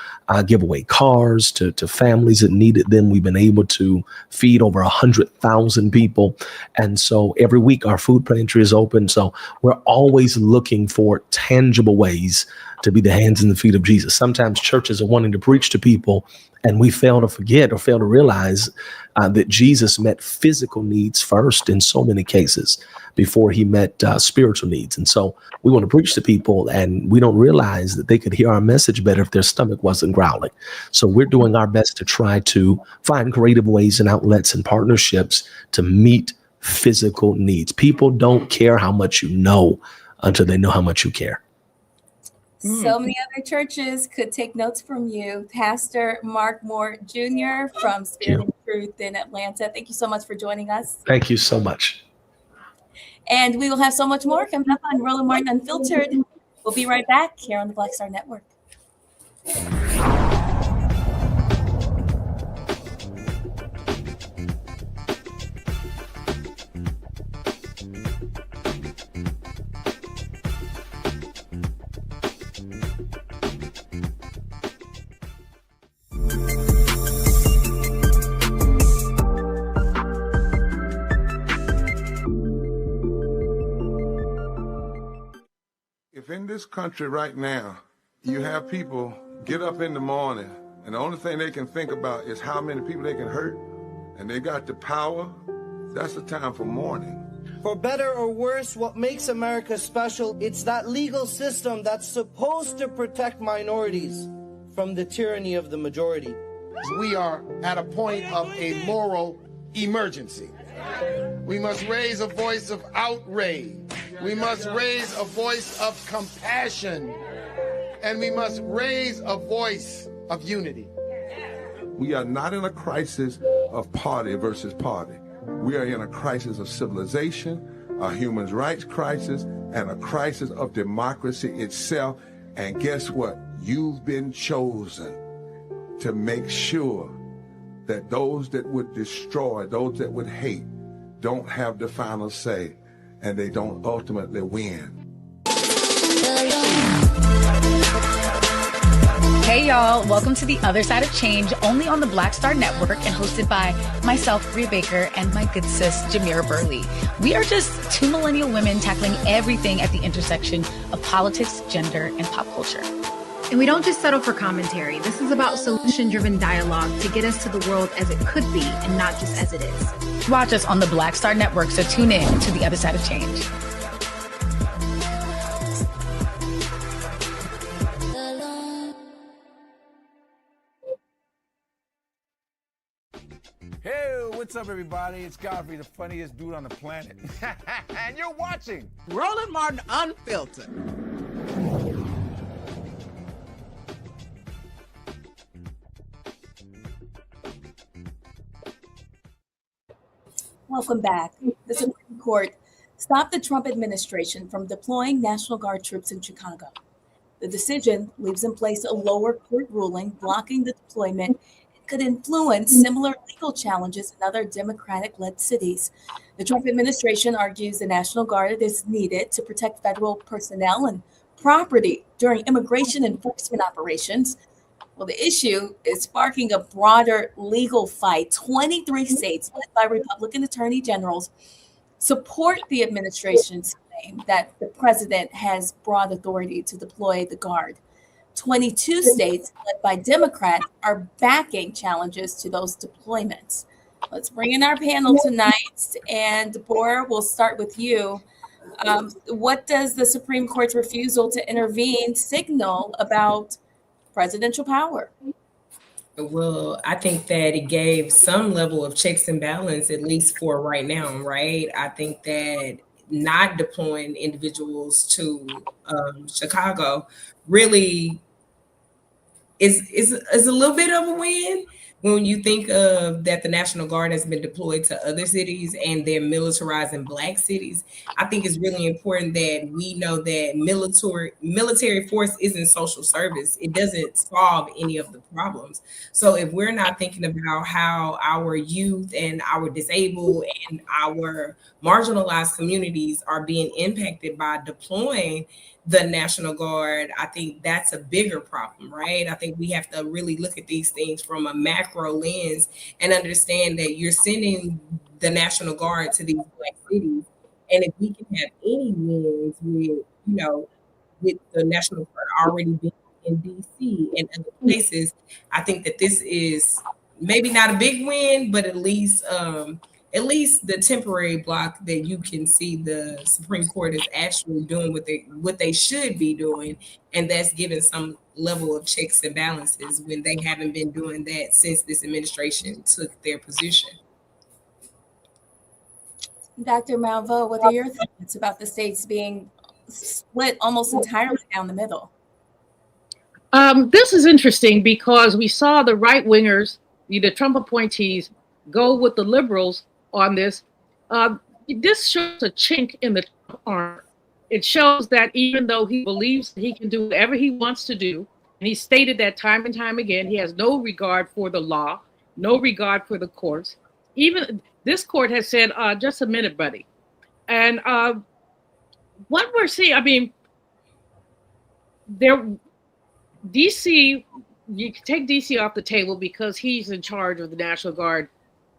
give away cars to families that needed them. We've been able to feed over 100,000 people. And so every week our food pantry is open. So we're always looking for tangible ways to be the hands and the feet of Jesus. Sometimes churches are wanting to preach to people and we fail to forget or fail to realize that Jesus met physical needs first in so many cases before he met spiritual needs. And so we want to preach to people and we don't realize that they could hear our message better if their stomach wasn't growling. So we're doing our best to try to find creative ways and outlets and partnerships to meet physical needs. People don't care how much you know until they know how much you care. So many other churches could take notes from you. Pastor Mark Moore Jr. from Spirit and Truth in Atlanta. Thank you so much for joining us. Thank you so much. And we will have so much more coming up on Roland Martin Unfiltered. We'll be right back here on the Black Star Network. If in this country right now, you have people get up in the morning and the only thing they can think about is how many people they can hurt, and they got the power, that's the time for mourning. For better or worse, what makes America special, it's that legal system that's supposed to protect minorities from the tyranny of the majority. We are at a point of a moral emergency. We must raise a voice of outrage. We must raise a voice of compassion. And we must raise a voice of unity. We are not in a crisis of party versus party. We are in a crisis of civilization, a human rights crisis, and a crisis of democracy itself. And guess what? You've been chosen to make sure that those that would destroy, those that would hate, don't have the final say, and they don't ultimately win. Hey y'all, welcome to The Other Side of Change, only on the Black Star Network and hosted by myself, Bria Baker, and my good sis, Jamira Burley. We are just two millennial women tackling everything at the intersection of politics, gender, and pop culture. And we don't just settle for commentary. This is about solution-driven dialogue to get us to the world as it could be and not just as it is. Watch us on the Black Star Network, so tune in to The Other Side of Change. Hey, what's up, everybody? It's Godfrey, the funniest dude on the planet. And you're watching Roland Martin Unfiltered. Welcome back. The Supreme Court stop the Trump administration from deploying National Guard troops in Chicago. The decision leaves in place a lower court ruling blocking the deployment and could influence similar legal challenges in other Democratic-led cities. The Trump administration argues the National Guard is needed to protect federal personnel and property during immigration enforcement operations. Well, the issue is sparking a broader legal fight. 23 states, led by Republican attorney generals, support the administration's claim that the president has broad authority to deploy the Guard. 22 states, led by Democrats, are backing challenges to those deployments. Let's bring in our panel tonight. And Deborah, we'll start with you. What does the Supreme Court's refusal to intervene signal about presidential power? Well, I think that it gave some level of checks and balance, at least for right now, right? I think that not deploying individuals to Chicago really is a little bit of a win when you think of that the National Guard has been deployed to other cities and they're militarizing Black cities. I think it's really important that we know that military force isn't social service. It doesn't solve any of the problems. So if we're not thinking about how our youth and our disabled and our marginalized communities are being impacted by deploying the National Guard, I think that's a bigger problem, right? I think we have to really look at these things from a macro lens and understand that you're sending the National Guard to these Black cities. And if we can have any wins with the National Guard already being in DC and other places, I think that this is maybe not a big win, but at least the temporary block that you can see the Supreme Court is actually doing what they should be doing, and that's giving some level of checks and balances when they haven't been doing that since this administration took their position. Dr. Malveaux, what are your thoughts about the states being split almost entirely down the middle? This is interesting because we saw the right-wingers, the Trump appointees, go with the liberals on this. This shows a chink in the armor. It shows that even though he believes he can do whatever he wants to do, and he stated that time and time again, he has no regard for the law, no regard for the courts. Even this court has said, just a minute, buddy. And what we're seeing, DC, you can take DC off the table because he's in charge of the National Guard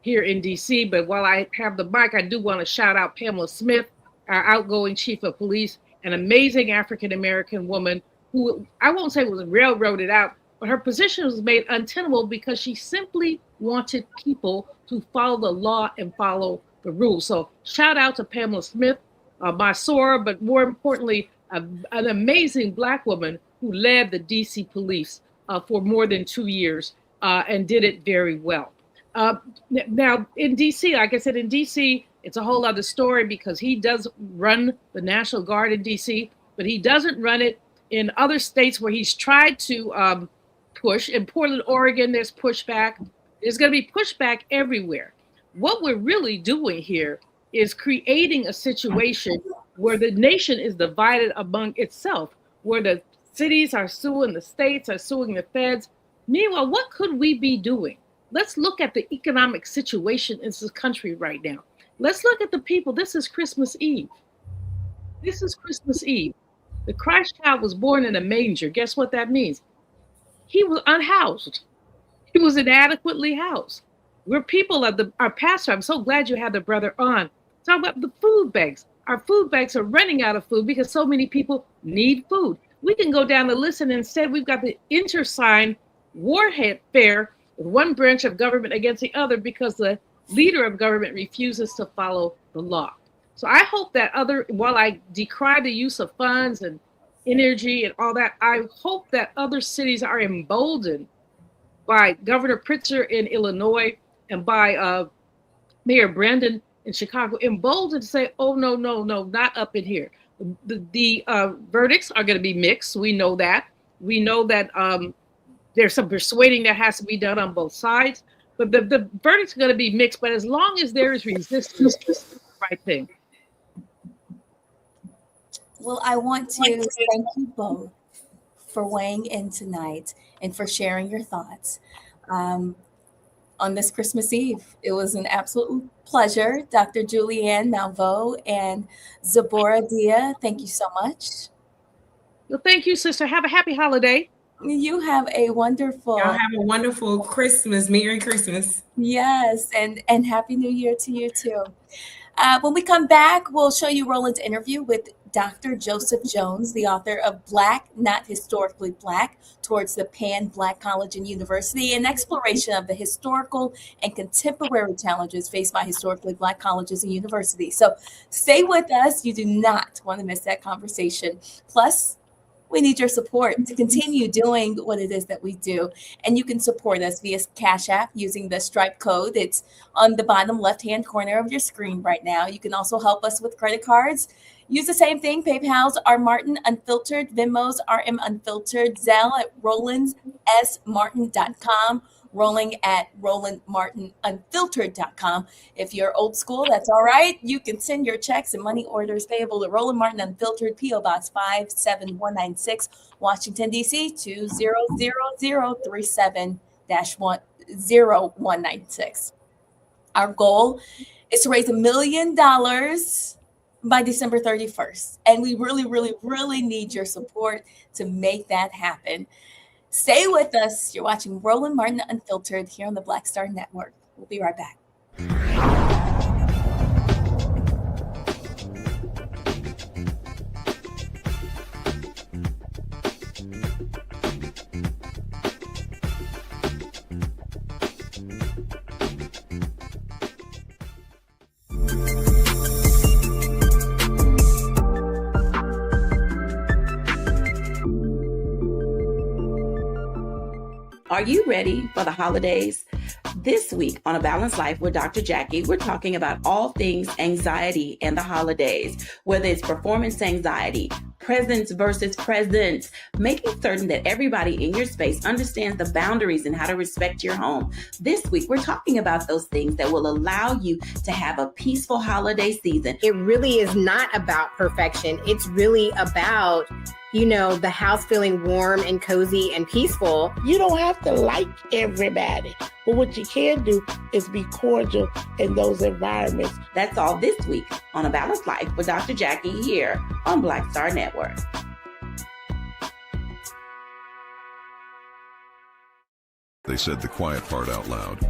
here in DC. But while I have the mic, I do want to shout out Pamela Smith, our outgoing chief of police, an amazing African-American woman who I won't say was railroaded out, but her position was made untenable because she simply wanted people to follow the law and follow the rules. So shout out to Pamela Smith, my soror, but more importantly, an amazing Black woman who led the DC police for more than 2 years and did it very well. Now in DC, like I said, in DC, it's a whole other story because he does run the National Guard in DC, but he doesn't run it in other states where he's tried to push. In Portland, Oregon, there's pushback. There's going to be pushback everywhere. What we're really doing here is creating a situation where the nation is divided among itself, where the cities are suing, the states are suing the feds. Meanwhile, what could we be doing? Let's look at the economic situation in this country right now. Let's look at the people. This is Christmas Eve. This is Christmas Eve. The Christ child was born in a manger. Guess what that means? He was unhoused. He was inadequately housed. We're people of our pastor. I'm so glad you had the brother on. Talk about the food banks. Our food banks are running out of food because so many people need food. We can go down the list, and instead we've got the intersigned warfare with one branch of government against the other because the leader of government refuses to follow the law. So I hope that while I decry the use of funds and energy and all that, I hope that other cities are emboldened by Governor Pritzker in Illinois and by Mayor Brandon in Chicago, emboldened to say, oh, no, not up in here. The verdicts are going to be mixed. We know that. We know that there's some persuading that has to be done on both sides. But the verdicts are going to be mixed. But as long as there is resistance, it's the right thing. Well, I want to thank you both for weighing in tonight and for sharing your thoughts on this Christmas Eve. It was an absolute pleasure. Dr. Julianne Malveaux and Zabora Dia, thank you so much. Well, thank you, sister. Have a happy holiday. You have a wonderful. Y'all have a wonderful Christmas. Merry Christmas. Yes, and Happy New Year to you too. When we come back, we'll show you Roland's interview with Dr. Joseph Jones, the author of Black, Not Historically Black, Towards the Pan-Black College and University, an exploration of the historical and contemporary challenges faced by historically Black colleges and universities. So stay with us. You do not want to miss that conversation. Plus, we need your support to continue doing what it is that we do. And you can support us via Cash App using the Stripe code. It's on the bottom left-hand corner of your screen right now. You can also help us with credit cards. Use the same thing. PayPal's R Martin Unfiltered, Venmo's RM Unfiltered, Zelle at RolandSMartin.com, Rolling at RolandMartinUnfiltered.com. If you're old school, that's all right. You can send your checks and money orders payable to Roland Martin Unfiltered, P.O. Box 57196, Washington, D.C. 20037-0196. Our goal is to raise $1 million by December 31st. And we really, really, really need your support to make that happen. Stay with us. You're watching Roland Martin Unfiltered here on the Black Star Network. We'll be right back. Are you ready for the holidays? This week on A Balanced Life with Dr. Jackie, we're talking about all things anxiety and the holidays, whether it's performance anxiety, presence versus presence, making certain that everybody in your space understands the boundaries and how to respect your home. This week, we're talking about those things that will allow you to have a peaceful holiday season. It really is not about perfection. It's really about, the house feeling warm and cozy and peaceful. You don't have to like everybody, but what you can do is be cordial in those environments. That's all this week on A Balanced Life with Dr. Jackie here on Black Star Network. They said the quiet part out loud.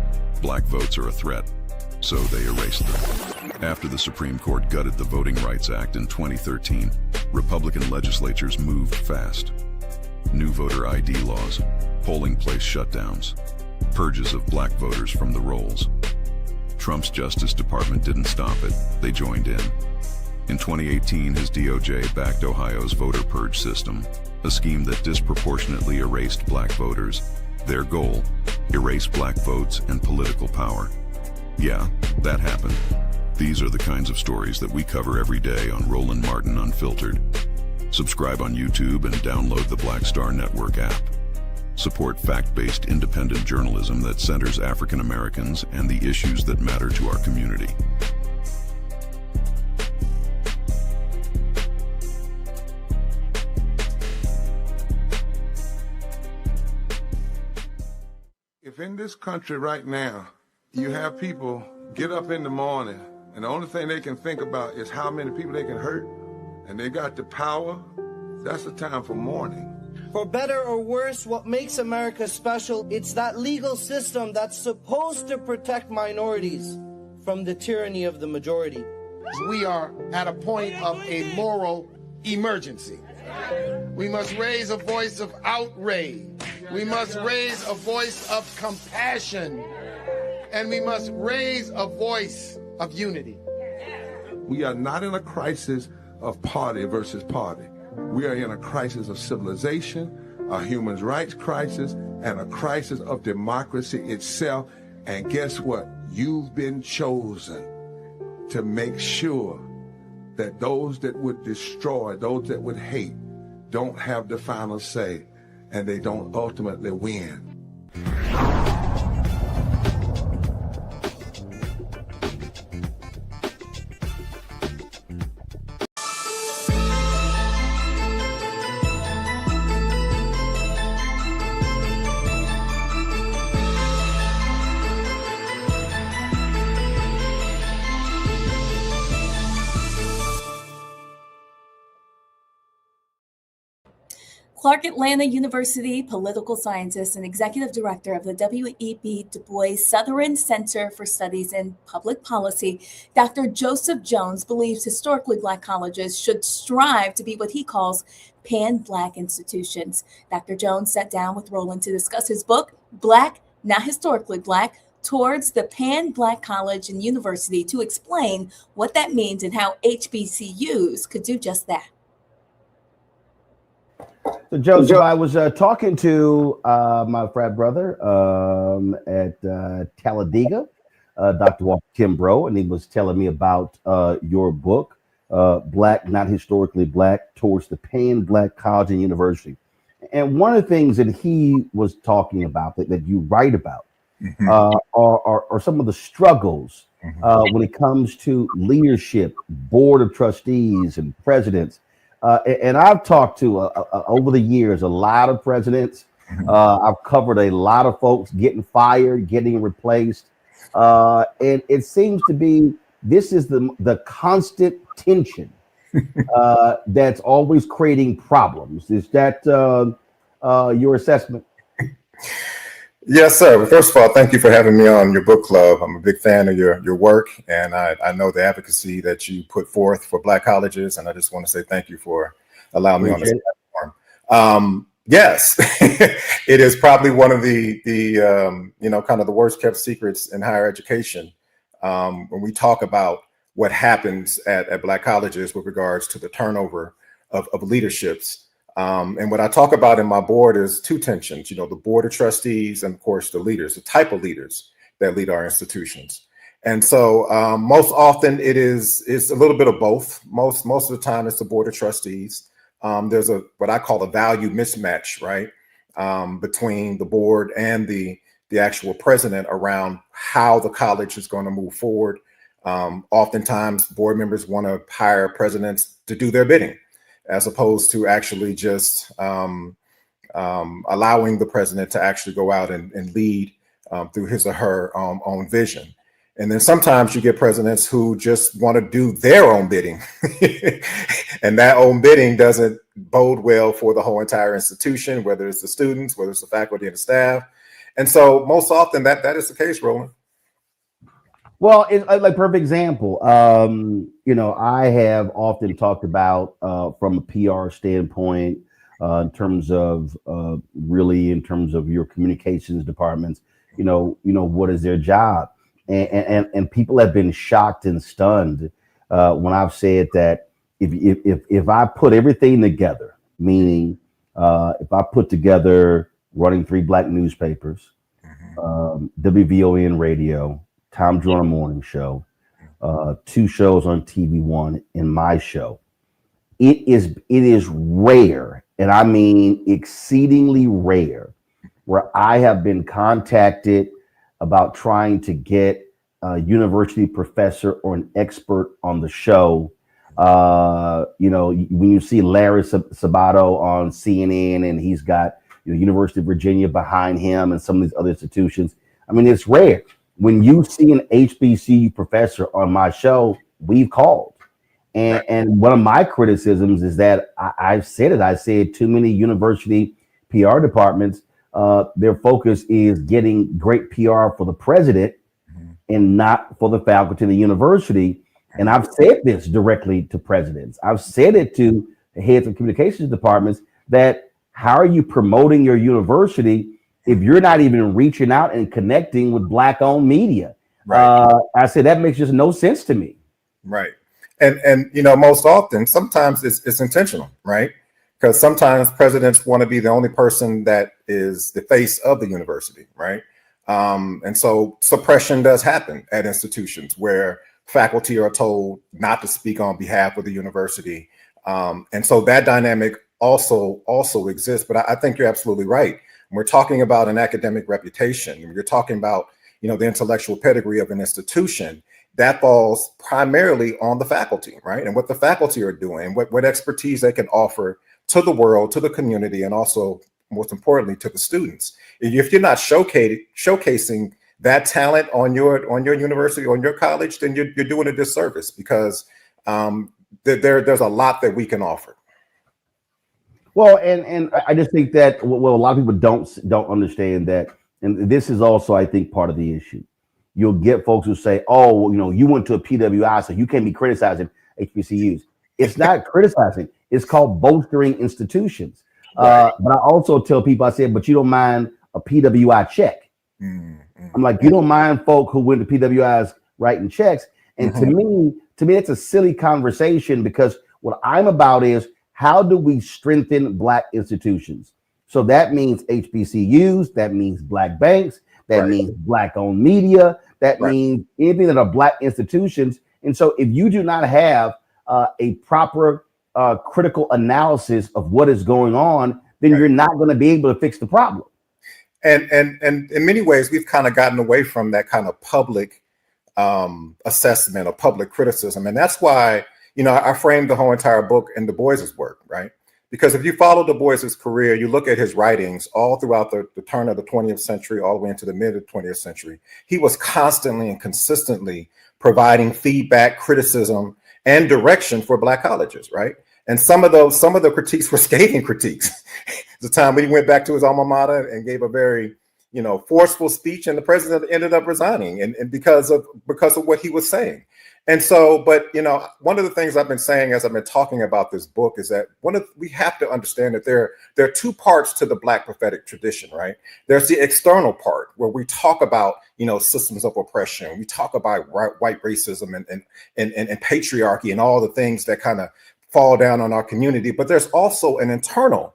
Black votes are a threat, so they erased them. After the Supreme Court gutted the Voting Rights Act in 2013, Republican legislatures moved fast. New voter ID laws, polling place shutdowns, purges of black voters from the rolls. Trump's Justice Department didn't stop it, they joined in. In 2018, his DOJ backed Ohio's voter purge system, a scheme that disproportionately erased black voters. Their goal, erase black votes and political power. Yeah, that happened. These are the kinds of stories that we cover every day on Roland Martin Unfiltered. Subscribe on YouTube and download the Black Star Network app. Support fact-based independent journalism that centers African Americans and the issues that matter to our community. If in this country right now, you have people get up in the morning and the only thing they can think about is how many people they can hurt, and they got the power, that's the time for mourning. For better or worse, what makes America special, it's that legal system that's supposed to protect minorities from the tyranny of the majority. We are at a point of a moral emergency. We must raise a voice of outrage. We must raise a voice of compassion. And we must raise a voice of unity. We are not in a crisis of party versus party. We are in a crisis of civilization, a human rights crisis, and a crisis of democracy itself. And guess what? You've been chosen to make sure that those that would destroy, those that would hate, don't have the final say, and they don't ultimately win. Clark Atlanta University political scientist and executive director of the W.E.B. Du Bois Southern Center for Studies in Public Policy, Dr. Joseph Jones believes historically Black colleges should strive to be what he calls pan-Black institutions. Dr. Jones sat down with Roland to discuss his book, Black, Not Historically Black, Towards the Pan-Black College and University, to explain what that means and how HBCUs could do just that. So Joseph, I was talking to my frat brother at Talladega, Dr. Walker Kimbrough, and he was telling me about your book, Black, Not Historically Black, Towards the Pan-Black College and University. And one of the things that he was talking about that you write about are some of the struggles when it comes to leadership, board of trustees and presidents. And I've talked to over the years a lot of presidents. I've covered a lot of folks getting fired, getting replaced, and it seems to be this is the constant tension that's always creating problems. Is that your assessment? Yes, sir. Well, first of all, thank you for having me on your book club. I'm a big fan of your work, and I know the advocacy that you put forth for Black colleges, and I just want to say thank you for allowing me on this platform. Yes, it is probably one of the kind of the worst kept secrets in higher education when we talk about what happens at Black colleges with regards to the turnover of leaderships. And what I talk about in my board is two tensions, the board of trustees and, of course, the leaders, the type of leaders that lead our institutions. And so most often it's a little bit of both. Most of the time it's the board of trustees. There's what I call a value mismatch, right, between the board and the actual president around how the college is going to move forward. Oftentimes board members want to hire presidents to do their bidding, as opposed to actually just allowing the president to actually go out and lead through his or her own vision. And then sometimes you get presidents who just want to do their own bidding. And that own bidding doesn't bode well for the whole entire institution, whether it's the students, whether it's the faculty and the staff. And so most often that is the case, Roland. Well, it's like perfect example. I have often talked about from a PR standpoint, in terms of your communications departments, what is their job? And people have been shocked and stunned when I've said that if I put everything together, meaning if I put together running 3 Black newspapers, WVON radio, Tom Joyner Morning Show, 2 shows on TV One, and my show. It is rare, and I mean exceedingly rare, where I have been contacted about trying to get a university professor or an expert on the show. When you see Larry Sabato on CNN and he's got University of Virginia behind him and some of these other institutions, I mean, it's rare. When you see an HBCU professor on my show, we've called. And one of my criticisms is that I've said it. I said too many university PR departments, their focus is getting great PR for the president and not for the faculty of the university. And I've said this directly to presidents. I've said it to the heads of communications departments that how are you promoting your university if you're not even reaching out and connecting with Black-owned media? Right. I said that makes just no sense to me. Right. And most often, sometimes it's intentional, right? Because sometimes presidents want to be the only person that is the face of the university, right? And so suppression does happen at institutions where faculty are told not to speak on behalf of the university. And so that dynamic also exists. But I think you're absolutely right. We're talking about an academic reputation. You're talking about, the intellectual pedigree of an institution that falls primarily on the faculty, right? And what the faculty are doing, what expertise they can offer to the world, to the community, and also, most importantly, to the students. If you're not showcasing that talent on your university, on your college, then you're doing a disservice, because there's a lot that we can offer. Well, and I just think that well, a lot of people don't understand that, and this is also, I think, part of the issue. You'll get folks who say, "Oh, well, you went to a PWI, so you can't be criticizing HBCUs." It's not criticizing; it's called bolstering institutions. Right. But I also tell people, I said, "But you don't mind a PWI check?" I'm like, "You don't mind folk who went to PWIs writing checks?" And to me, it's a silly conversation because what I'm about is how do we strengthen Black institutions? So that means HBCUs, that means Black banks, that means Black-owned media, that means anything that are Black institutions. And so if you do not have a proper critical analysis of what is going on, then you're not going to be able to fix the problem. And in many ways, we've kind of gotten away from that kind of public assessment or public criticism. And that's why, I framed the whole entire book in Du Bois's work, right? Because if you follow Du Bois's career, you look at his writings all throughout the turn of the 20th century, all the way into the mid of the 20th century, he was constantly and consistently providing feedback, criticism, and direction for Black colleges, right? And some of the critiques were scathing critiques. The time when he went back to his alma mater and gave a very, forceful speech, and the president ended up resigning, and because of what he was saying. And so, but one of the things I've been saying as I've been talking about this book is that we have to understand that there are two parts to the Black prophetic tradition, right? There's the external part where we talk about systems of oppression, we talk about white racism and patriarchy and all the things that kind of fall down on our community. But there's also an internal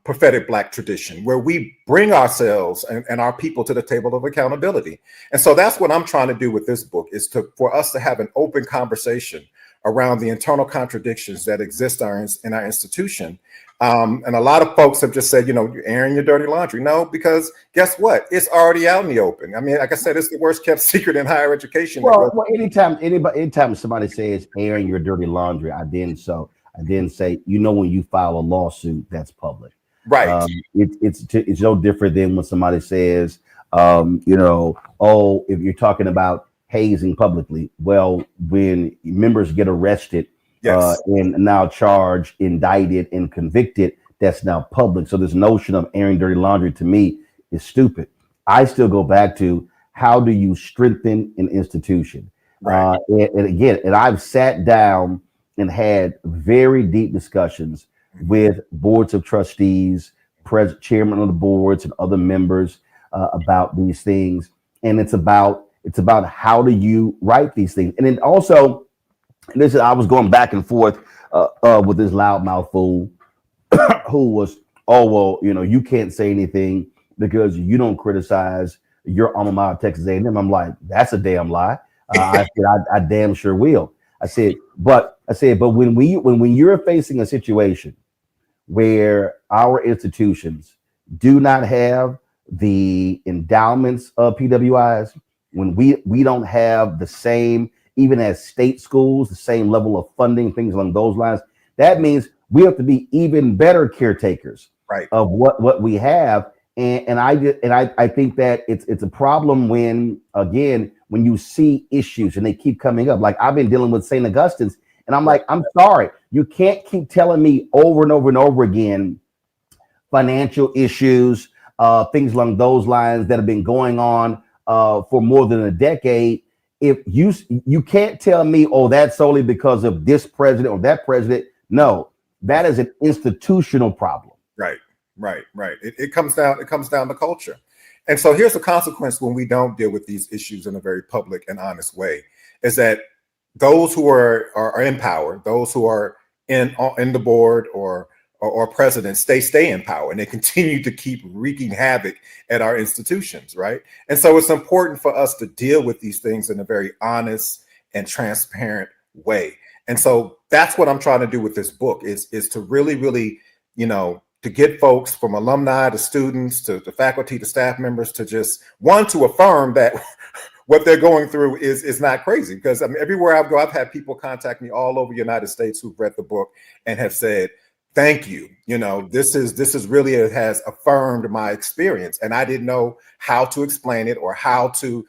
prophetic Black tradition where we bring ourselves and our people to the table of accountability. And so that's what I'm trying to do with this book, is for us to have an open conversation around the internal contradictions that exist in our institution. And a lot of folks have just said, you're airing your dirty laundry. No, because guess what? It's already out in the open. I mean, like I said, it's the worst kept secret in higher education. Well, anytime somebody says airing your dirty laundry, I then say, when you file a lawsuit, that's public. Right. It's no different than when somebody says, if you're talking about hazing publicly. Well, when members get arrested and now charged, indicted, and convicted, that's now public. So this notion of airing dirty laundry to me is stupid. I still go back to, how do you strengthen an institution? Right. And I've sat down and had very deep discussions with boards of trustees, chairman of the boards, and other members about these things. And it's about how do you write these things. And then also, I was going back and forth with this loudmouth fool who was, you can't say anything because you don't criticize your alma mater, Texas A&M. I'm like, that's a damn lie. I said, I damn sure will. I said, but when you're facing a situation where our institutions do not have the endowments of PWIs, when we don't have the same, even as state schools, the same level of funding, things along those lines, that means we have to be even better caretakers of what we have. And I think that it's a problem when you see issues and they keep coming up. Like I've been dealing with St. Augustine's, and I'm like, I'm sorry, you can't keep telling me over and over and over again financial issues, things along those lines that have been going on for more than a decade. If you can't tell me, oh, that's solely because of this president or that president. No, that is an institutional problem. Right. It comes down to culture. And so here's the consequence when we don't deal with these issues in a very public and honest way, is that those who are in power, those who are in the board or presidents, stay in power, and they continue to keep wreaking havoc at our institutions, right? And so it's important for us to deal with these things in a very honest and transparent way. And so that's what I'm trying to do with this book, is to really, really, to get folks from alumni to students to faculty to staff members to just to affirm that what they're going through is not crazy. Because I mean, everywhere I go, I've had people contact me all over the United States who've read the book and have said, thank you. This is really, it has affirmed my experience. And I didn't know how to explain it or how to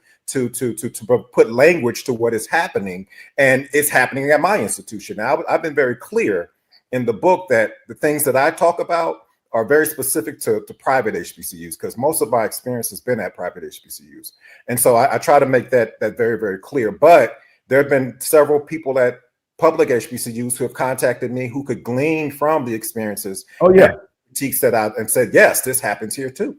put language to what is happening. And it's happening at my institution. Now, I've been very clear in the book that the things that I talk about are very specific to private HBCUs, because most of my experience has been at private HBCUs. And so I try to make that very, very clear. But there have been several people at public HBCUs who have contacted me who could glean from the experiences. Oh, yeah. Critiques that out and said, yes, this happens here too.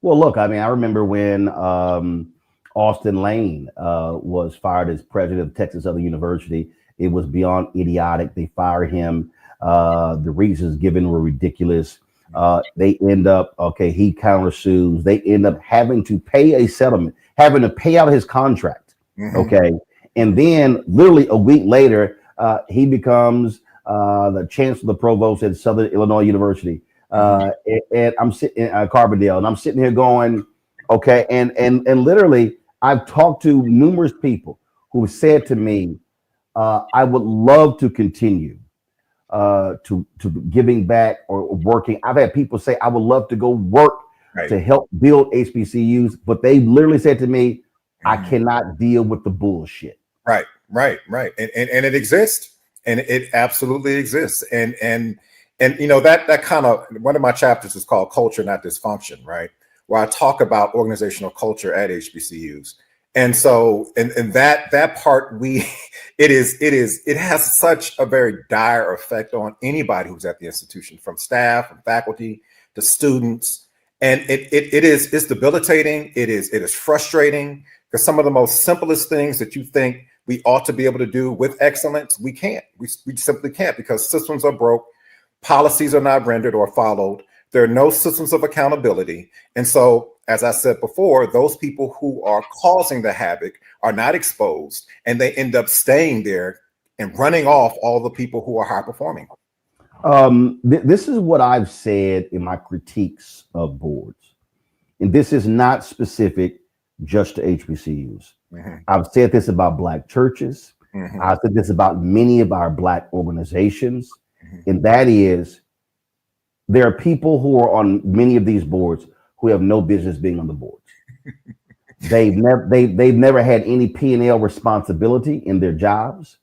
Well, look, I mean, I remember when Austin Lane was fired as president of Texas Southern University. It was beyond idiotic. They fired him. The reasons given were ridiculous. They end up, he countersues. They end up having to pay a settlement, having to pay out his contract. Okay. And then literally a week later, he becomes the chancellor, the provost at Southern Illinois University. And I'm sitting in Carbondale, and I'm sitting here going, okay. And literally I've talked to numerous people who said to me, I would love to continue to giving back or working. I've had people say, I would love to go work to help build HBCUs, but they literally said to me, I cannot deal with the bullshit. Right. And it exists, and it absolutely exists. And you know, that kind of, one of my chapters is called Culture, Not Dysfunction, right? Where I talk about organizational culture at HBCUs. And so, and that part, it has such a very dire effect on anybody who's at the institution, from staff, from faculty to students. And it's debilitating. It is frustrating, because some of the most simplest things that you think we ought to be able to do with excellence, we can't. We simply can't, because systems are broke, policies are not rendered or followed. There are no systems of accountability. And so, as I said before, those people who are causing the havoc are not exposed, and they end up staying there and running off all the people who are high performing. This is what I've said in my critiques of boards. And this is not specific just to HBCUs. I've said this about Black churches. I've said this about many of our Black organizations. And that is, there are people who are on many of these boards who have no business being on the boards. They've never had any P&L responsibility in their jobs.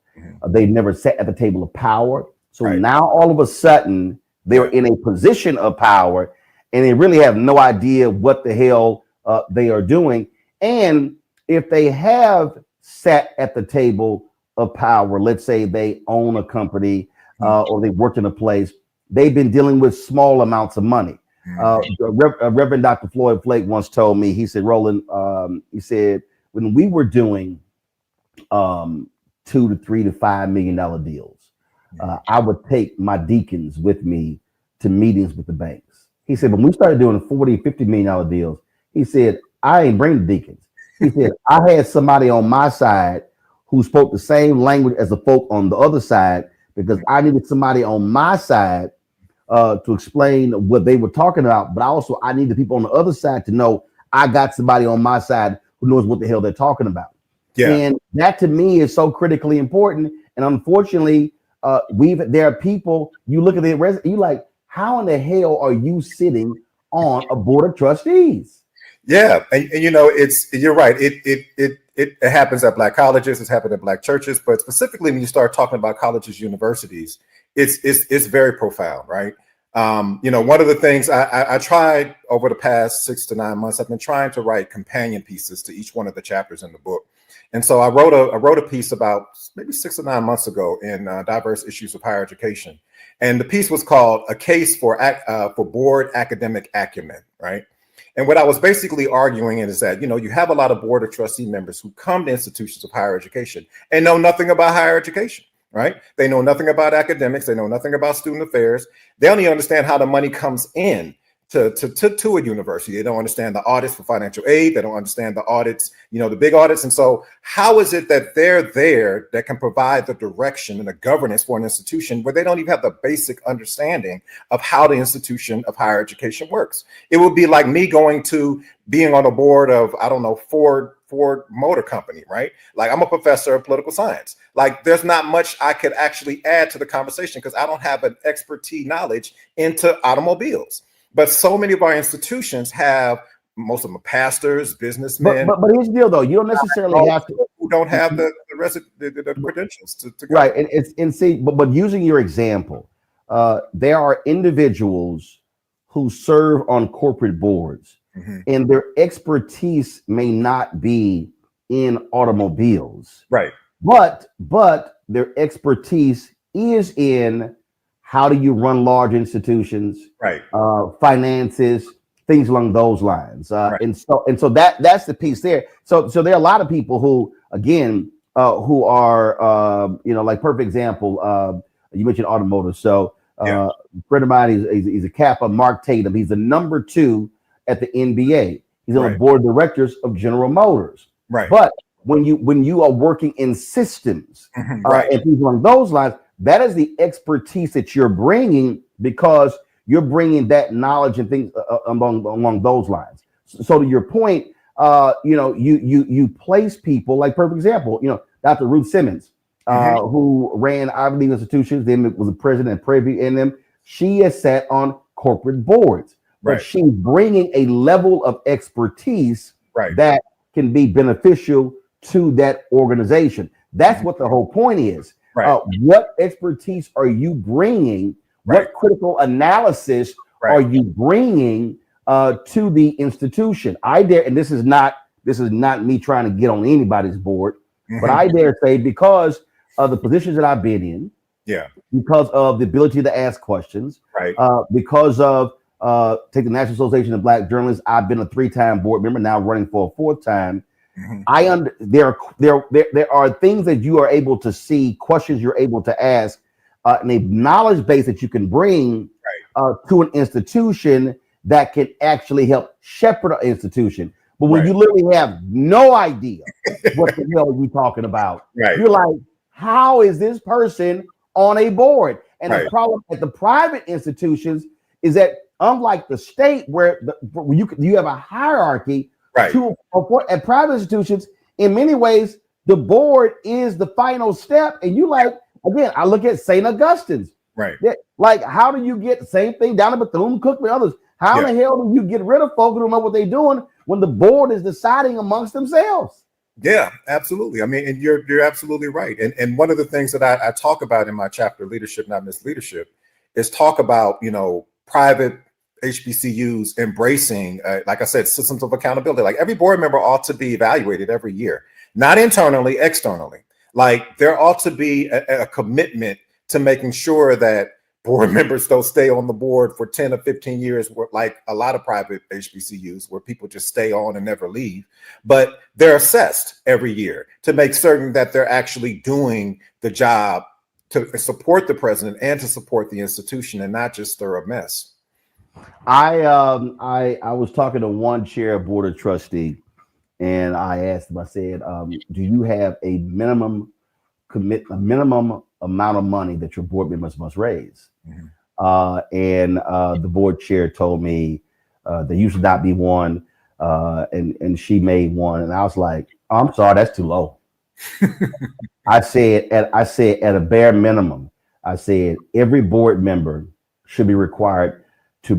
They've never sat at the table of power. So now all of a sudden they're in a position of power, and they really have no idea what the hell they are doing. And if they have sat at the table of power, let's say they own a company or they work in a place, they've been dealing with small amounts of money. Reverend Dr. Floyd Flake once told me, he said, Roland, he said, when we were doing $2 to $3 to $5 million deals, I would take my deacons with me to meetings with the banks. He said, when we started doing $40, $50 million deals, he said, I ain't bring the deacons. He said, I had somebody on my side who spoke the same language as the folk on the other side, because I needed somebody on my side to explain what they were talking about. But also, I need the people on the other side to know I got somebody on my side who knows what the hell they're talking about. Yeah. And that to me is so critically important. And unfortunately, there are people, you look at their resume, you like, how in the hell are you sitting on a board of trustees? Yeah, and you know, you're right. It happens at Black colleges, it's happened at Black churches, but specifically when you start talking about colleges, universities, it's very profound, right? You know, one of the things I tried over the past 6 to 9 months, I've been trying to write companion pieces to each one of the chapters in the book. And so I wrote a piece about maybe 6 or 9 months ago in Diverse Issues of Higher Education. And the piece was called A Case for Board Academic Acumen, right? And what I was basically arguing is that, you know, you have a lot of board of trustee members who come to institutions of higher education and know nothing about higher education, right? They know nothing about academics. They know nothing about student affairs. They only understand how the money comes in to a university. They don't understand the audits for financial aid. They don't understand the audits, you know, the big audits. And so how is it that they're there that can provide the direction and the governance for an institution where they don't even have the basic understanding of how the institution of higher education works? It would be like me being on a board of, I don't know, Ford Motor Company, right? Like, I'm a professor of political science. Like, there's not much I could actually add to the conversation because I don't have an expertise knowledge into automobiles. But so many of our institutions have, most of them are pastors, businessmen. But here's the deal, though. You don't necessarily have to. Who don't have the credentials to go. Right. And see, but using your example, there are individuals who serve on corporate boards, and their expertise may not be in automobiles, right? But their expertise is in how do you run large institutions, right? Finances, things along those lines, and so that's the piece there. So there are a lot of people who, again, who are like perfect example. You mentioned automotive, so. A friend of mine, he's a Kappa, Mark Tatum. He's the number 2 at the NBA. He's on the board of directors of General Motors. Right. But when you are working in systems and things along those lines, that is the expertise that you're bringing, because you're bringing that knowledge and things along those lines. So to your point, you place people, like perfect example, Dr. Ruth Simmons. Who ran Ivy League institutions, then was a president and privy in them. She has sat on corporate boards, but she's bringing a level of expertise that can be beneficial to that organization. That's what the whole point is. What expertise are you bringing? What critical analysis are you bringing to the institution? I dare, and this is not me trying to get on anybody's board, but I dare say, because of the positions that I've been in, because of the ability to ask questions, because of take the National Association of Black Journalists, I've been a 3-time board member, now running for a 4th time. There are things that you are able to see, questions you're able to ask, and a knowledge base that you can bring to an institution that can actually help shepherd an institution. But when you literally have no idea what the hell are you talking about, you're like, how is this person on a board? And the problem at the private institutions is that, unlike the state, where you have a hierarchy, at private institutions, in many ways, the board is the final step. And you like, again, I look at St. Augustine's. Like, how do you get the same thing down in Bethune-Cookman and others? How in the hell do you get rid of folks who don't know what they're doing when the board is deciding amongst themselves? Yeah, absolutely. I mean, and you're absolutely right. And one of the things that I talk about in my chapter, Leadership, Not Misleadership, is talk about, private HBCUs embracing, like I said, systems of accountability. Like, every board member ought to be evaluated every year, not internally, externally. Like, there ought to be a commitment to making sure that board members don't stay on the board for 10 or 15 years, like a lot of private HBCUs, where people just stay on and never leave. But they're assessed every year to make certain that they're actually doing the job to support the president and to support the institution, and not just stir a mess. I was talking to one chair of board of trustee, and I asked him, I said, do you have a minimum amount of money that your board members must raise? And the board chair told me there used to not be one, and she made one, and I was like, oh, I'm sorry, that's too low. I said at a bare minimum, I said every board member should be required to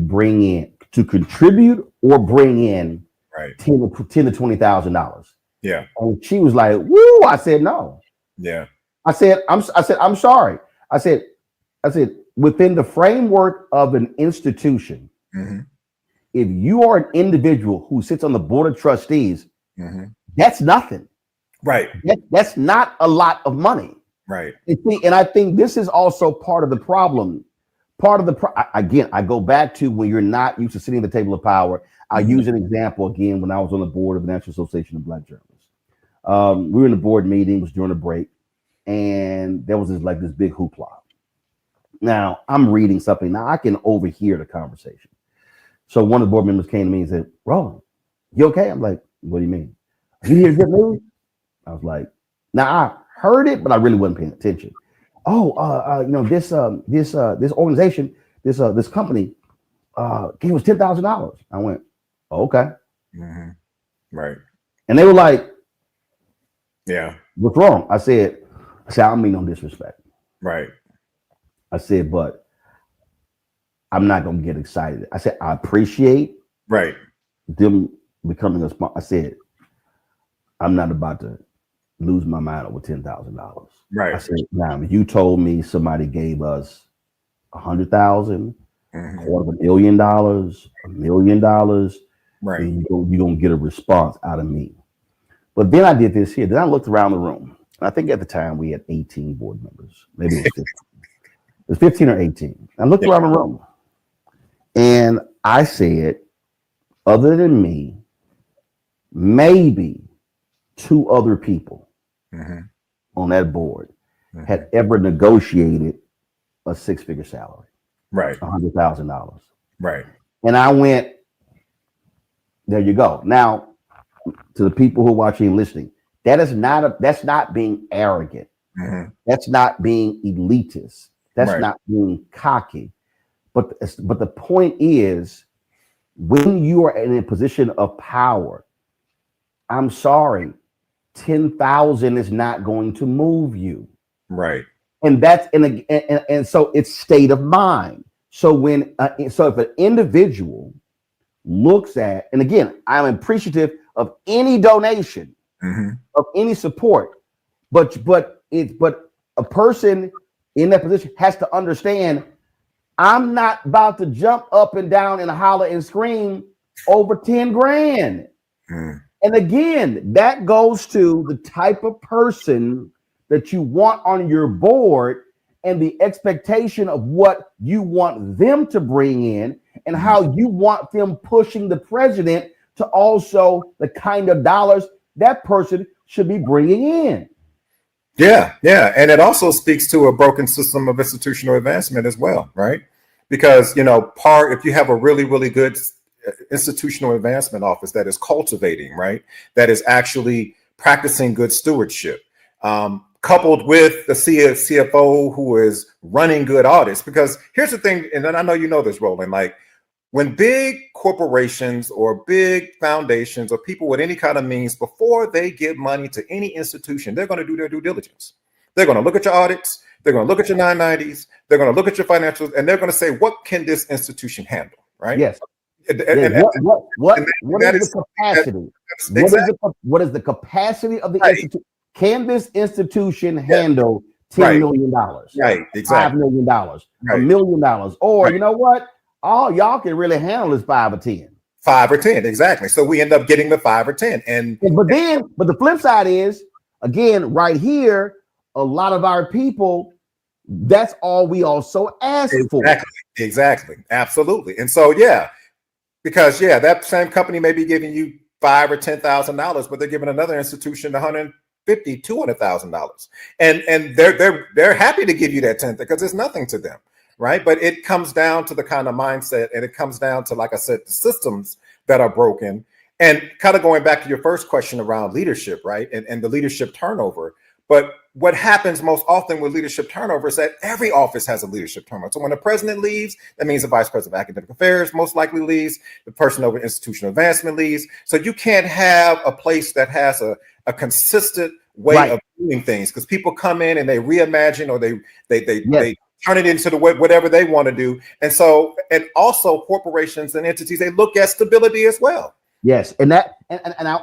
contribute or bring in $10,000 to $20,000. Yeah. And she was like, woo. I said no. Yeah. I said I'm sorry. I said within the framework of an institution, if you are an individual who sits on the board of trustees, that's nothing. That's not a lot of money. And I think this is also part of the problem. Again, I go back to when you're not used to sitting at the table of power. I'll use an example again. When I was on the board of the National Association of Black Journalists, we were in the board meeting. It was during a break, and there was this big hoopla. Now I'm reading something. Now I can overhear the conversation. So one of the board members came to me and said, "Roland, you okay?" I'm like, "What do you mean? You hear good news?" I was like, "Now I heard it, but I really wasn't paying attention." This organization, this company, gave us $10,000. I went, oh, okay, right. And they were like, yeah, what's wrong? I said, I don't mean no disrespect. Right. I said, but I'm not gonna get excited. I said, I appreciate them becoming a sponsor. I said, I'm not about to lose my mind over $10,000. Right. I said, now, if you told me somebody gave us $100,000, $250,000, $1 million, right? And you're gonna get a response out of me. But then I did this here. Then I looked around the room. I think at the time we had 18 board members. Maybe it was 15. It was 15 or 18. I looked around the room and I said, other than me, maybe 2 other people on that board had ever negotiated a 6-figure salary. Right. $100,000. Right. And I went, there you go. Now, to the people who are watching and listening, that's not being arrogant. That's not being elitist. That's not being cocky. But the point is, when you are in a position of power, I'm sorry, 10,000 is not going to move you. Right. And that's and so it's state of mind. So when so if an individual looks at, and again, I'm appreciative of any donation, of any support, but a person in that position has to understand, I'm not about to jump up and down and holler and scream over 10 grand. And again, that goes to the type of person that you want on your board and the expectation of what you want them to bring in and how you want them pushing the president to also the kind of dollars that person should be bringing in. Yeah. And it also speaks to a broken system of institutional advancement as well, right? Because, if you have a really, really good institutional advancement office that is cultivating, right, that is actually practicing good stewardship, coupled with the CFO who is running good audits. Because here's the thing, and then I know you know this, Roland, like when big corporations or big foundations or people with any kind of means, before they give money to any institution, they're going to do their due diligence. They're going to look at your audits. They're going to look at your 990s. They're going to look at your financials, and they're going to say, what can this institution handle, right? Yes. What is the capacity? What is the capacity of the institution? Can this institution handle $10 million? Right, exactly. $5 million, $1 million, or you know what? All y'all can really handle is 5 or 10. 5 or 10, exactly. So we end up getting the 5 or 10. But the flip side is, again, right here, a lot of our people, that's all we also ask for. Exactly. Absolutely. And so, because that same company may be giving you $5,000 or $10,000, but they're giving another institution $150,000, $200,000, and they're happy to give you that 10 because it's nothing to them, right? But it comes down to the kind of mindset, and it comes down to, like I said, the systems that are broken. And kind of going back to your first question around leadership, right, and the leadership turnover. But what happens most often with leadership turnover is that every office has a leadership turnover. So when the president leaves, that means the vice president of academic affairs most likely leaves, the person over institutional advancement leaves. So you can't have a place that has a consistent way of doing things, because people come in and they reimagine, or they turn it into whatever they want to do. And so, and also corporations and entities, they look at stability as well. Yes, and I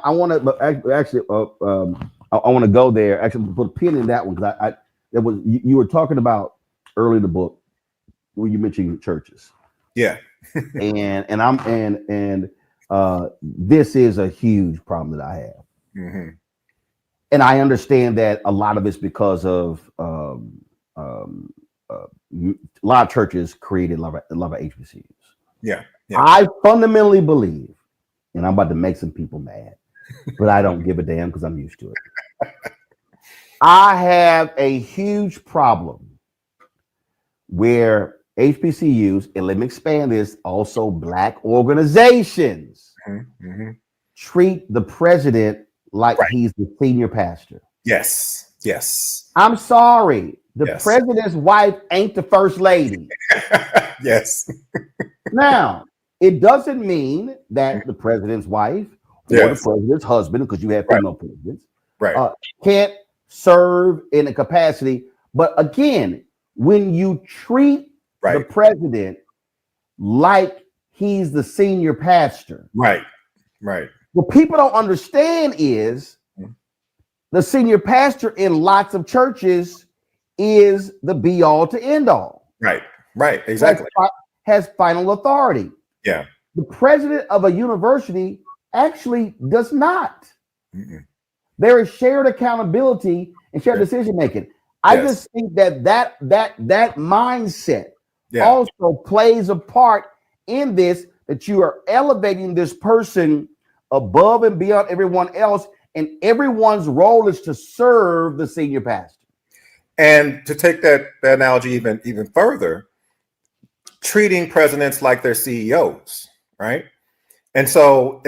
want to actually I want to go there. Actually, put a pin in that one, because you were talking about early in the book when you mentioned churches. Yeah, and this is a huge problem that I have, and I understand that a lot of it's because of a lot of churches created a lot of HBCUs. Yeah. I fundamentally believe, and I'm about to make some people mad, but I don't give a damn because I'm used to it. I have a huge problem where HBCUs, and let me expand this, also Black organizations, treat the president like he's the senior pastor. Yes. I'm sorry. The president's wife ain't the first lady. Yes. Now, it doesn't mean that the president's wife or the president's husband, because you have female presidents, can't serve in a capacity. But again, when you treat the president like he's the senior pastor, right. What people don't understand is the senior pastor in lots of churches is the be all to end all. Right. Right, exactly. Has final authority. Yeah. The president of a university actually does not. Mm-mm. There is shared accountability and shared decision making. I just think that mindset also plays a part in this, that you are elevating this person above and beyond everyone else, and everyone's role is to serve the senior pastor. And to take that analogy even further, treating presidents like they're CEOs, right? And so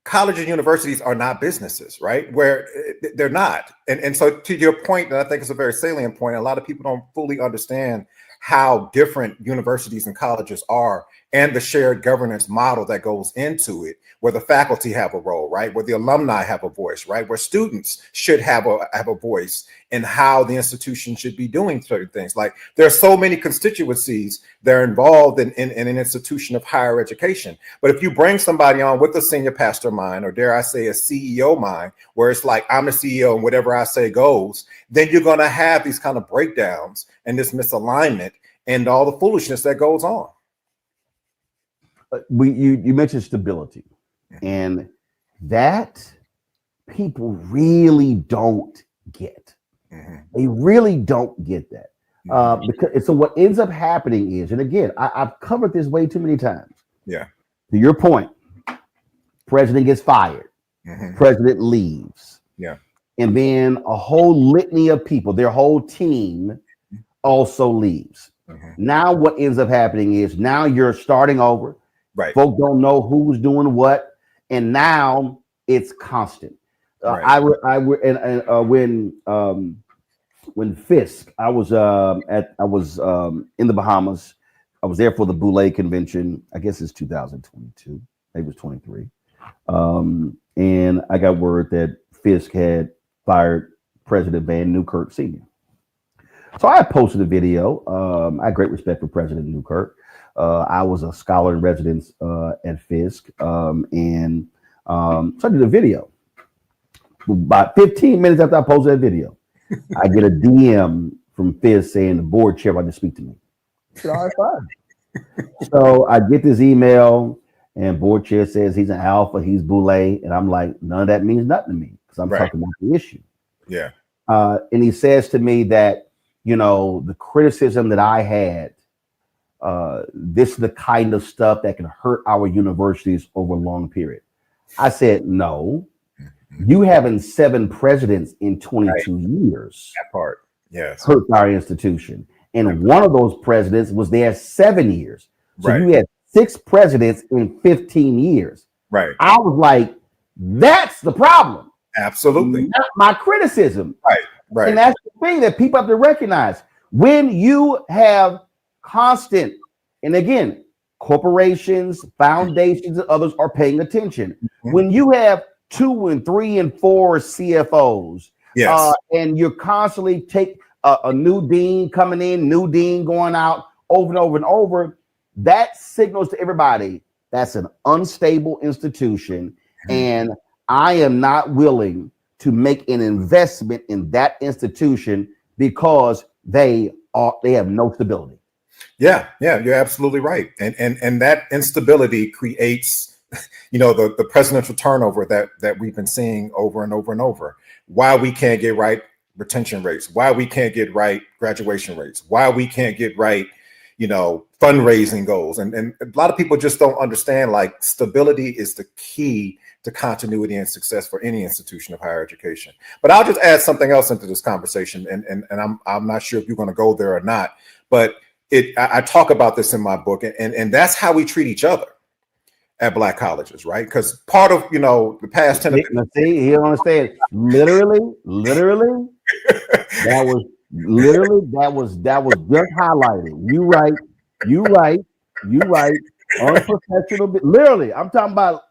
colleges and universities are not businesses, right? Where they're not. And so to your point, and I think it's a very salient point, a lot of people don't fully understand how different universities and colleges are, and the shared governance model that goes into it, where the faculty have a role, right? Where the alumni have a voice, right? Where students should have a voice in how the institution should be doing certain things. Like, there are so many constituencies that are involved in an institution of higher education. But if you bring somebody on with a senior pastor mind, or dare I say a CEO mind, where it's like, I'm a CEO and whatever I say goes, then you're going to have these kind of breakdowns and this misalignment and all the foolishness that goes on. You mentioned stability, and that people really don't get. They really don't get that. Because so what ends up happening is, and again, I've covered this way too many times. Yeah. To your point, president gets fired, president leaves. Yeah. And then a whole litany of people, their whole team also leaves. Now what ends up happening is, now you're starting over. Right. Folks don't know who's doing what, and now it's constant. When Fisk, I was in the Bahamas. I was there for the Boulay convention. I guess it's 2022. Maybe it was 23. And I got word that Fisk had fired President Van Newkirk Sr. So I posted a video. I had great respect for President Newkirk. I was a scholar in residence at Fisk, and so I did a video. About 15 minutes after I posted that video, I get a DM from Fisk saying the board chair wanted to speak to me. I said, all right, fine. So I get this email, and board chair says he's an alpha, he's Boulay, and I'm like, none of that means nothing to me, because I'm talking about the issue. Yeah. And he says to me that, you know, the criticism that I had, this is the kind of stuff that can hurt our universities over a long period. I said, no, you having 7 presidents in 22 years. That part, yes. Hurt our institution. And one of those presidents was there 7 years. So you had 6 presidents in 15 years. Right. I was like, that's the problem. Absolutely. Not my criticism. Right. And that's the thing that people have to recognize. When you have constant, and again, corporations, foundations, and others are paying attention. When you have 2 and 3 and 4 CFOs, and you're constantly take a new dean coming in, new dean going out over and over and over, that signals to everybody that's an unstable institution, and I am not willing to make an investment in that institution because they have no stability. Yeah, you're absolutely right. And that instability creates, you know, the presidential turnover that we've been seeing over and over and over. Why we can't get right retention rates, why we can't get right graduation rates, why we can't get right, you know, fundraising goals. And a lot of people just don't understand, like, stability is the key to continuity and success for any institution of higher education. But I'll just add something else into this conversation, and I'm not sure if you're going to go there or not, but I talk about this in my book, and that's how we treat each other at Black colleges, right? Because part of, you know, the past 10 see, he don't understand. Literally, that was just highlighted. You right. Unprofessional. Literally, I'm talking about.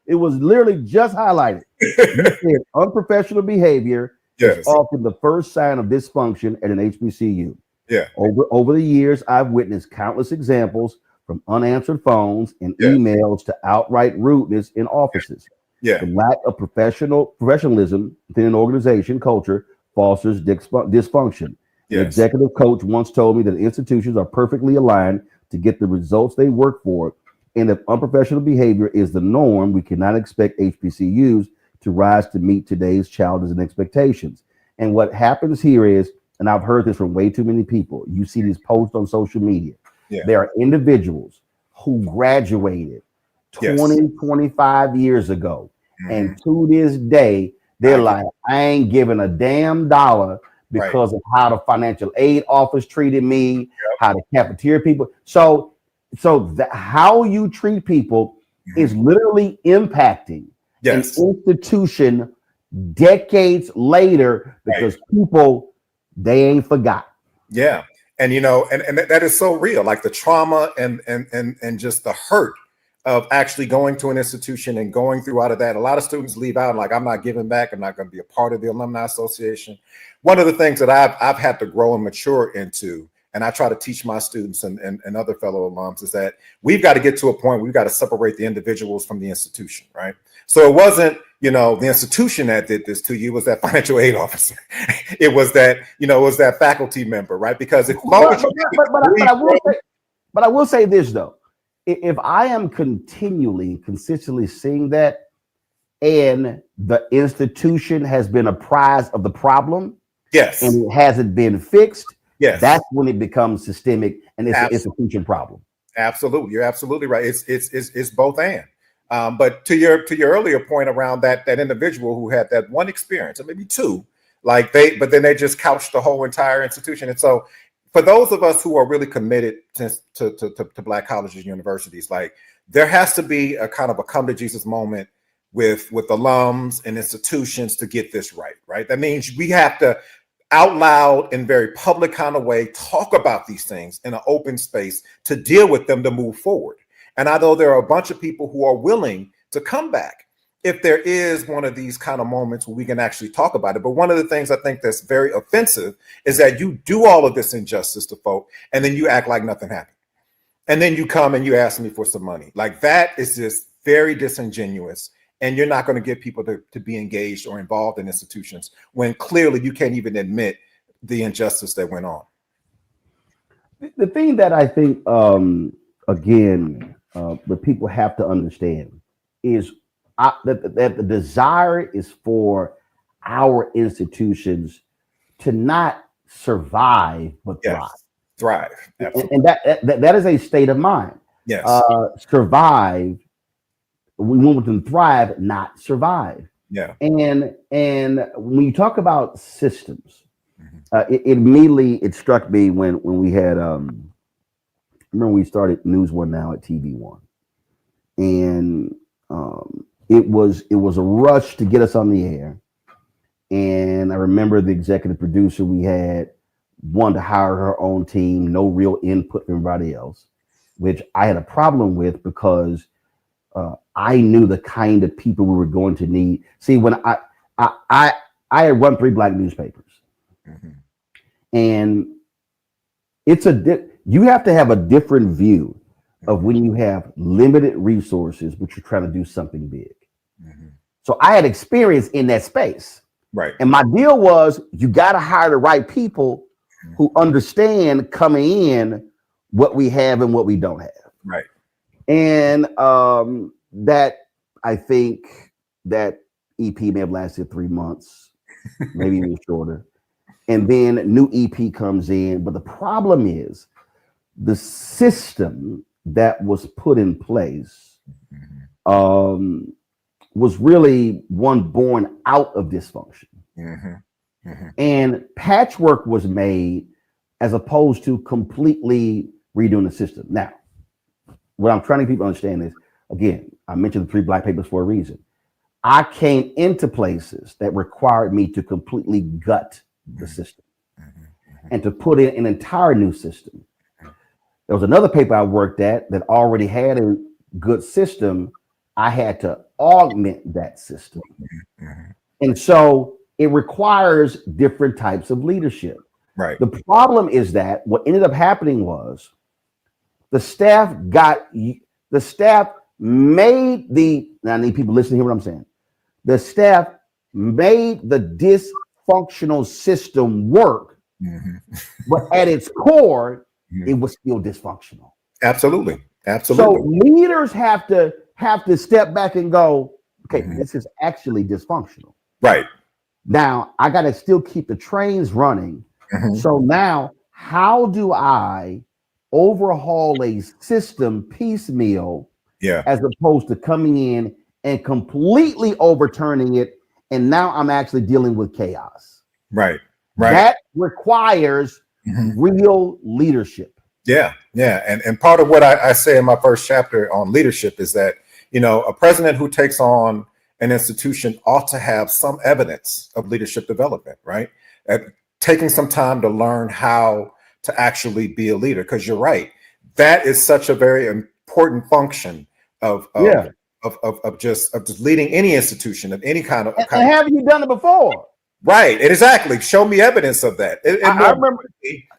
It was literally just highlighted. You said unprofessional behavior is often the first sign of dysfunction at an HBCU. Yeah. Over the years, I've witnessed countless examples, from unanswered phones and emails to outright rudeness in offices. Yeah. The lack of professionalism within an organization culture fosters dysfunction. An executive coach once told me that institutions are perfectly aligned to get the results they work for. And if unprofessional behavior is the norm, we cannot expect HBCUs to rise to meet today's challenges and expectations. And what happens here is, and I've heard this from way too many people, you see these posts on social media. There are individuals who graduated 20, 25 years ago. And to this day, they're like, I ain't giving a damn dollar because of how the financial aid office treated me, how the cafeteria people. So how you treat people is literally impacting an institution decades later because people, they ain't forgot. Yeah. And, you know, and that is so real, like the trauma and just the hurt of actually going to an institution and going through out of that. A lot of students leave out like, I'm not giving back. I'm not going to be a part of the Alumni Association. One of the things that I've had to grow and mature into, and I try to teach my students and other fellow alums, is that we've got to get to a point where we've got to separate the individuals from the institution, right? So it wasn't, you know, the institution that did this to you, was that financial aid officer. It was that, you know, it was that faculty member, right? Because but I will say this though. If I am consistently seeing that, and the institution has been apprised of the problem, and it hasn't been fixed, that's when it becomes systemic and it's an institution problem. Absolutely, you're absolutely right. It's both and. But to your earlier point around that individual who had that one experience, or maybe two, but then they just couched the whole entire institution. And so, for those of us who are really committed to Black colleges and universities, like there has to be a kind of a come to Jesus moment with alums and institutions to get this right? That means we have to out loud in very public kind of way talk about these things in an open space to deal with them, to move forward. And I know there are a bunch of people who are willing to come back if there is one of these kind of moments where we can actually talk about it. But one of the things I think that's very offensive is that you do all of this injustice to folk and then you act like nothing happened. And then you come and you ask me for some money. Like that is just very disingenuous. And you're not going to get people to be engaged or involved in institutions when clearly you can't even admit the injustice that went on. The thing that I think, what people have to understand is that the desire is for our institutions to not survive, but thrive. And that is a state of mind. Yes. Survive. We want them to thrive, not survive. Yeah. And when you talk about systems, it immediately struck me when we had remember we started News One Now at TV One, and it was a rush to get us on the air. And I remember the executive producer we had wanted to hire her own team, no real input from everybody else, which I had a problem with because I knew the kind of people we were going to need. See, when I had run 3 Black newspapers, and you have to have a different view of when you have limited resources, but you're trying to do something big. So I had experience in that space. Right. And my deal was you got to hire the right people who understand coming in what we have and what we don't have. Right. And that I think that EP may have lasted 3 months, maybe even shorter. And then new EP comes in. But the problem is the system that was put in place was really one born out of dysfunction. And patchwork was made as opposed to completely redoing the system. Now, what I'm trying to get people to understand is, again, I mentioned the 3 Black papers for a reason. I came into places that required me to completely gut the system and to put in an entire new system. There was another paper I worked at that already had a good system. I had to augment that system. And so it requires different types of leadership. Right. The problem is that what ended up happening was the staff made now I need people listening to hear what I'm saying. The staff made the dysfunctional system work but at its core, it was still dysfunctional. Absolutely. So leaders have to step back and go, okay, this is actually dysfunctional. Right. Now I got to still keep the trains running. So now, how do I overhaul a system piecemeal, as opposed to coming in and completely overturning it, and now I'm actually dealing with chaos. Right. That requires real leadership. Yeah. And part of what I say in my first chapter on leadership is that, a president who takes on an institution ought to have some evidence of leadership development, right? Taking some time to learn how to actually be a leader, because you're right. That is such a very important function of just leading any institution of any kind of. And have you done it before? Right, exactly. Show me evidence of that. I remember.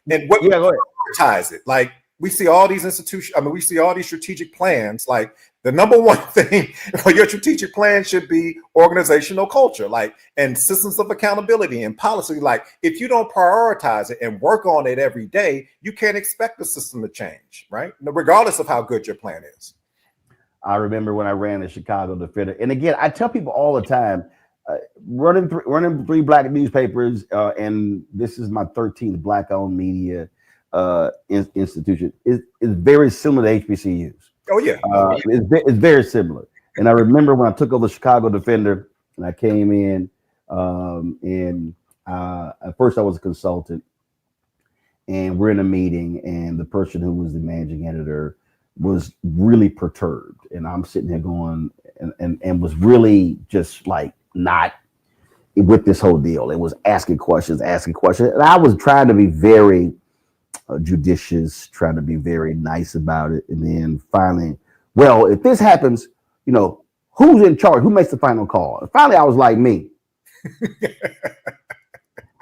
And what prioritize it? Like, we see all these institutions. I mean, we see all these strategic plans. Like, the number one thing for your strategic plan should be organizational culture, and systems of accountability and policy. Like, if you don't prioritize it and work on it every day, you can't expect the system to change, right? Regardless of how good your plan is. I remember when I ran the Chicago Defender, and again, I tell people all the time, running 3 Black newspapers, and this is my 13th Black-owned media institution. Is very similar to HBCUs. Oh yeah, it's very similar. And I remember when I took over the Chicago Defender, and I came in, and at first I was a consultant, and we're in a meeting, and the person who was the managing editor was really perturbed, and I'm sitting here going, and was really just like not with this whole deal. It was asking questions, and I was trying to be very judicious, trying to be very nice about it. And then finally, well, if this happens, who's in charge? Who makes the final call? And finally, I was like, me.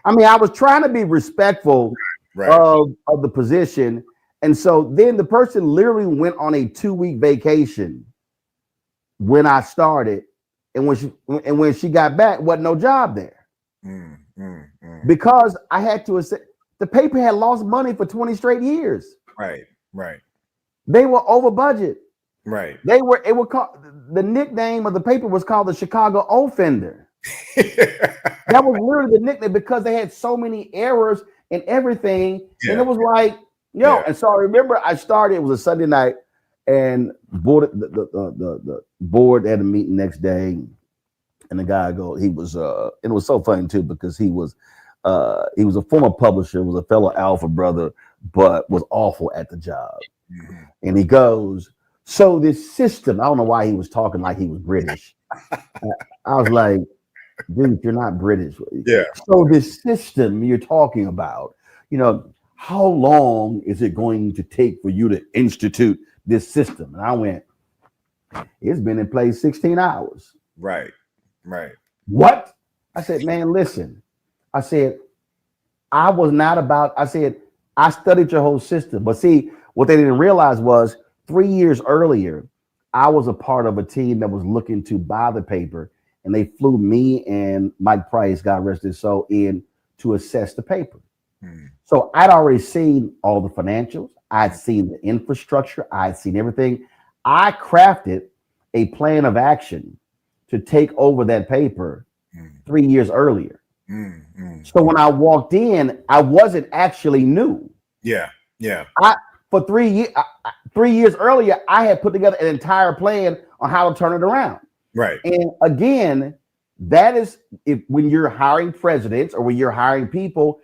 I mean, I was trying to be respectful of the position. And so then the person literally went on a 2-week vacation when I started. And when she got back, wasn't no job there. Because I had to accept. The paper had lost money for 20 straight years. Right. They were over budget. Right. It was called, the nickname of the paper was called the Chicago Offender. That was literally the nickname because they had so many errors and everything. And it was like, and so I remember I started, it was a Sunday night, and the board had a meeting next day. And the guy and it was so funny too, because he was a former publisher, was a fellow Alpha brother, but was awful at the job. And he goes, so this system, I don't know why he was talking like he was British. I was like, dude, you're not British. Yeah. So this system you're talking about, how long is it going to take for you to institute this system? And I went, it's been in place 16 hours. Right. What? I said, man, listen. I said, I studied your whole system. But see, what they didn't realize was 3 years earlier, I was a part of a team that was looking to buy the paper, and they flew me and Mike Price, God rest his soul, in to assess the paper. So I'd already seen all the financials. I'd seen the infrastructure. I'd seen everything. I crafted a plan of action to take over that paper 3 years earlier. So when I walked in, I wasn't actually new. Yeah. For 3 years earlier, I had put together an entire plan on how to turn it around. Right. And again, that is when you're hiring presidents or when you're hiring people,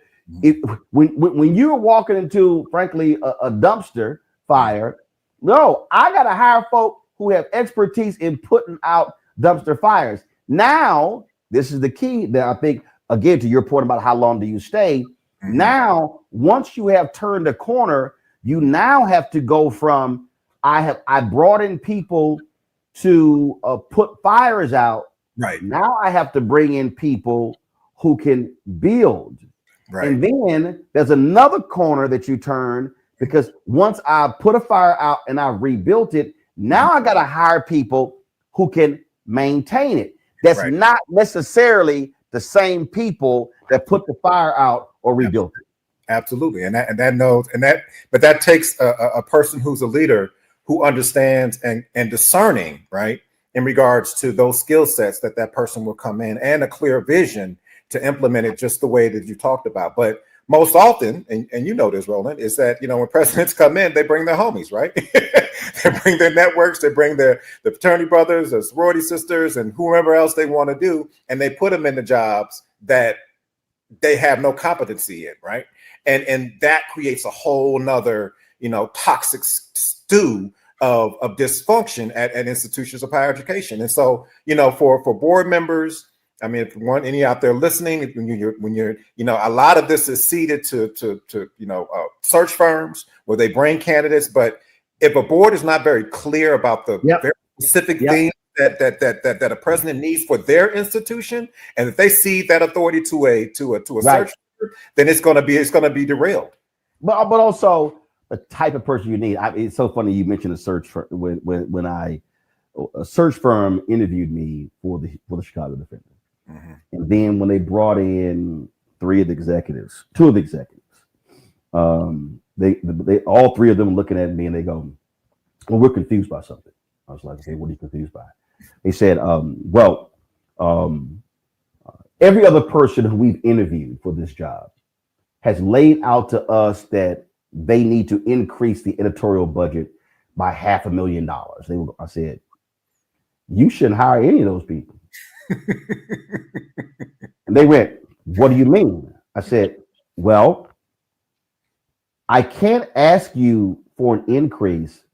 when you're walking into, frankly, a dumpster fire, no, I got to hire folk who have expertise in putting out dumpster fires. Now, this is the key that I think, again, to your point about how long do you stay. Now, once you have turned a corner, you now have to go from I brought in people to put fires out. Right. Now I have to bring in people who can build. Right. And then there's another corner that you turn, because once I put a fire out and I rebuilt it, now I got to hire people who can maintain it. That's not necessarily the same people that put the fire out or rebuilt it. Absolutely. And that knows, but that takes a person who's a leader who understands and discerning, right, in regards to those skill sets that person will come in, and a clear vision to implement it just the way that you talked about. But most often, and you know this, Roland, is that, when presidents come in, they bring their homies, right? They bring their networks, they bring the fraternity brothers, the sorority sisters, and whoever else they want to do, and they put them in the jobs that they have no competency in, right? And that creates a whole nother, toxic stew of dysfunction at institutions of higher education. And so, for board members, I mean, if any out there listening, when you're, a lot of this is ceded to search firms where they bring candidates. But if a board is not very clear about the very specific things that a president needs for their institution, and if they cede that authority to a search firm, then it's going to be derailed. But also the type of person you need. It's so funny you mentioned a search firm. When a search firm interviewed me for the Chicago Defender. Mm-hmm. And then when they brought in two of the executives, they all three of them looking at me and they go, "Well, we're confused by something." I was like, "Okay, what are you confused by?" They said, every other person who we've interviewed for this job has laid out to us that they need to increase the editorial budget by $500,000. I said, "You shouldn't hire any of those people." And they went, "What do you mean?" I said, "Well, I can't ask you for an increase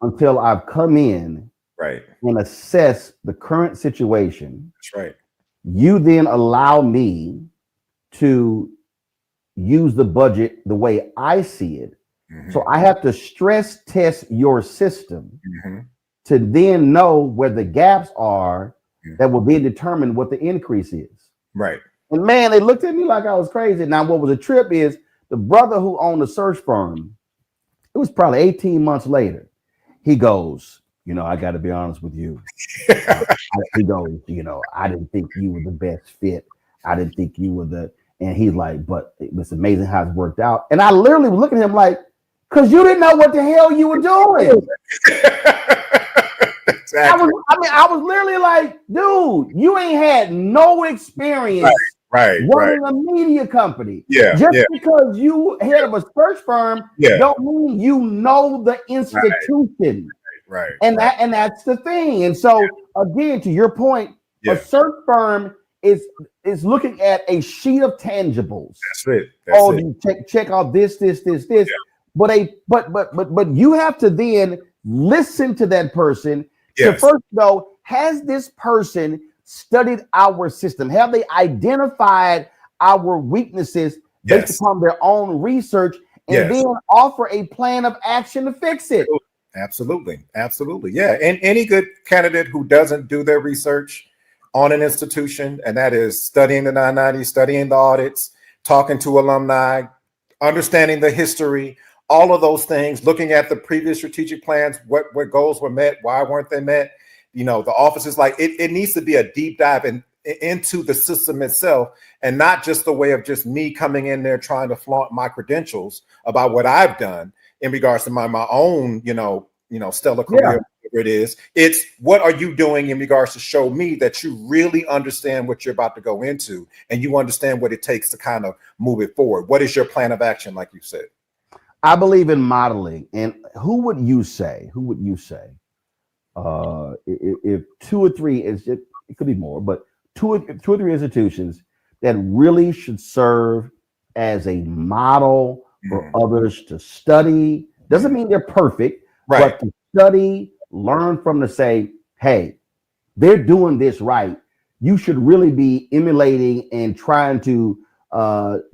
until I've come in and assess the current situation." That's right. You then allow me to use the budget the way I see it. So I have to stress test your system to then know where the gaps are that will then determine what the increase is. Right. And man, they looked at me like I was crazy. Now, what was a trip is the brother who owned the search firm, it was probably 18 months later. He goes, "I got to be honest with you." He goes, "I didn't think you were the best fit. I didn't think you were and he's like, "But it's amazing how it's worked out." And I literally was looking at him like, "Because you didn't know what the hell you were doing." Exactly. I was literally like, "Dude, you ain't had no experience running a media company. Just because you head of a search firm don't mean you know the institution." Right. And that's the thing. And so again, to your point, a search firm is looking at a sheet of tangibles. That's it. You check out this. Yeah. But you have to then listen to that person to first know, has this person studied our system? Have they identified our weaknesses based upon their own research, and then offer a plan of action to fix it? Absolutely. Yeah. And any good candidate who doesn't do their research on an institution, and that is studying the 990, studying the audits, talking to alumni, understanding the history, all of those things, looking at the previous strategic plans, what goals were met, why weren't they met? The offices, like it needs to be a deep dive into the system itself, and not just the way of just me coming in there trying to flaunt my credentials about what I've done in regards to my own, stellar career, whatever it is. It's what are you doing in regards to show me that you really understand what you're about to go into, and you understand what it takes to kind of move it forward. What is your plan of action, like you said? I believe in modeling. And who would you say, if two or three, it could be more, but two or three institutions that really should serve as a model for others to study? Doesn't mean they're perfect, but to study, learn from, to say, hey, they're doing this right. You should really be emulating and trying to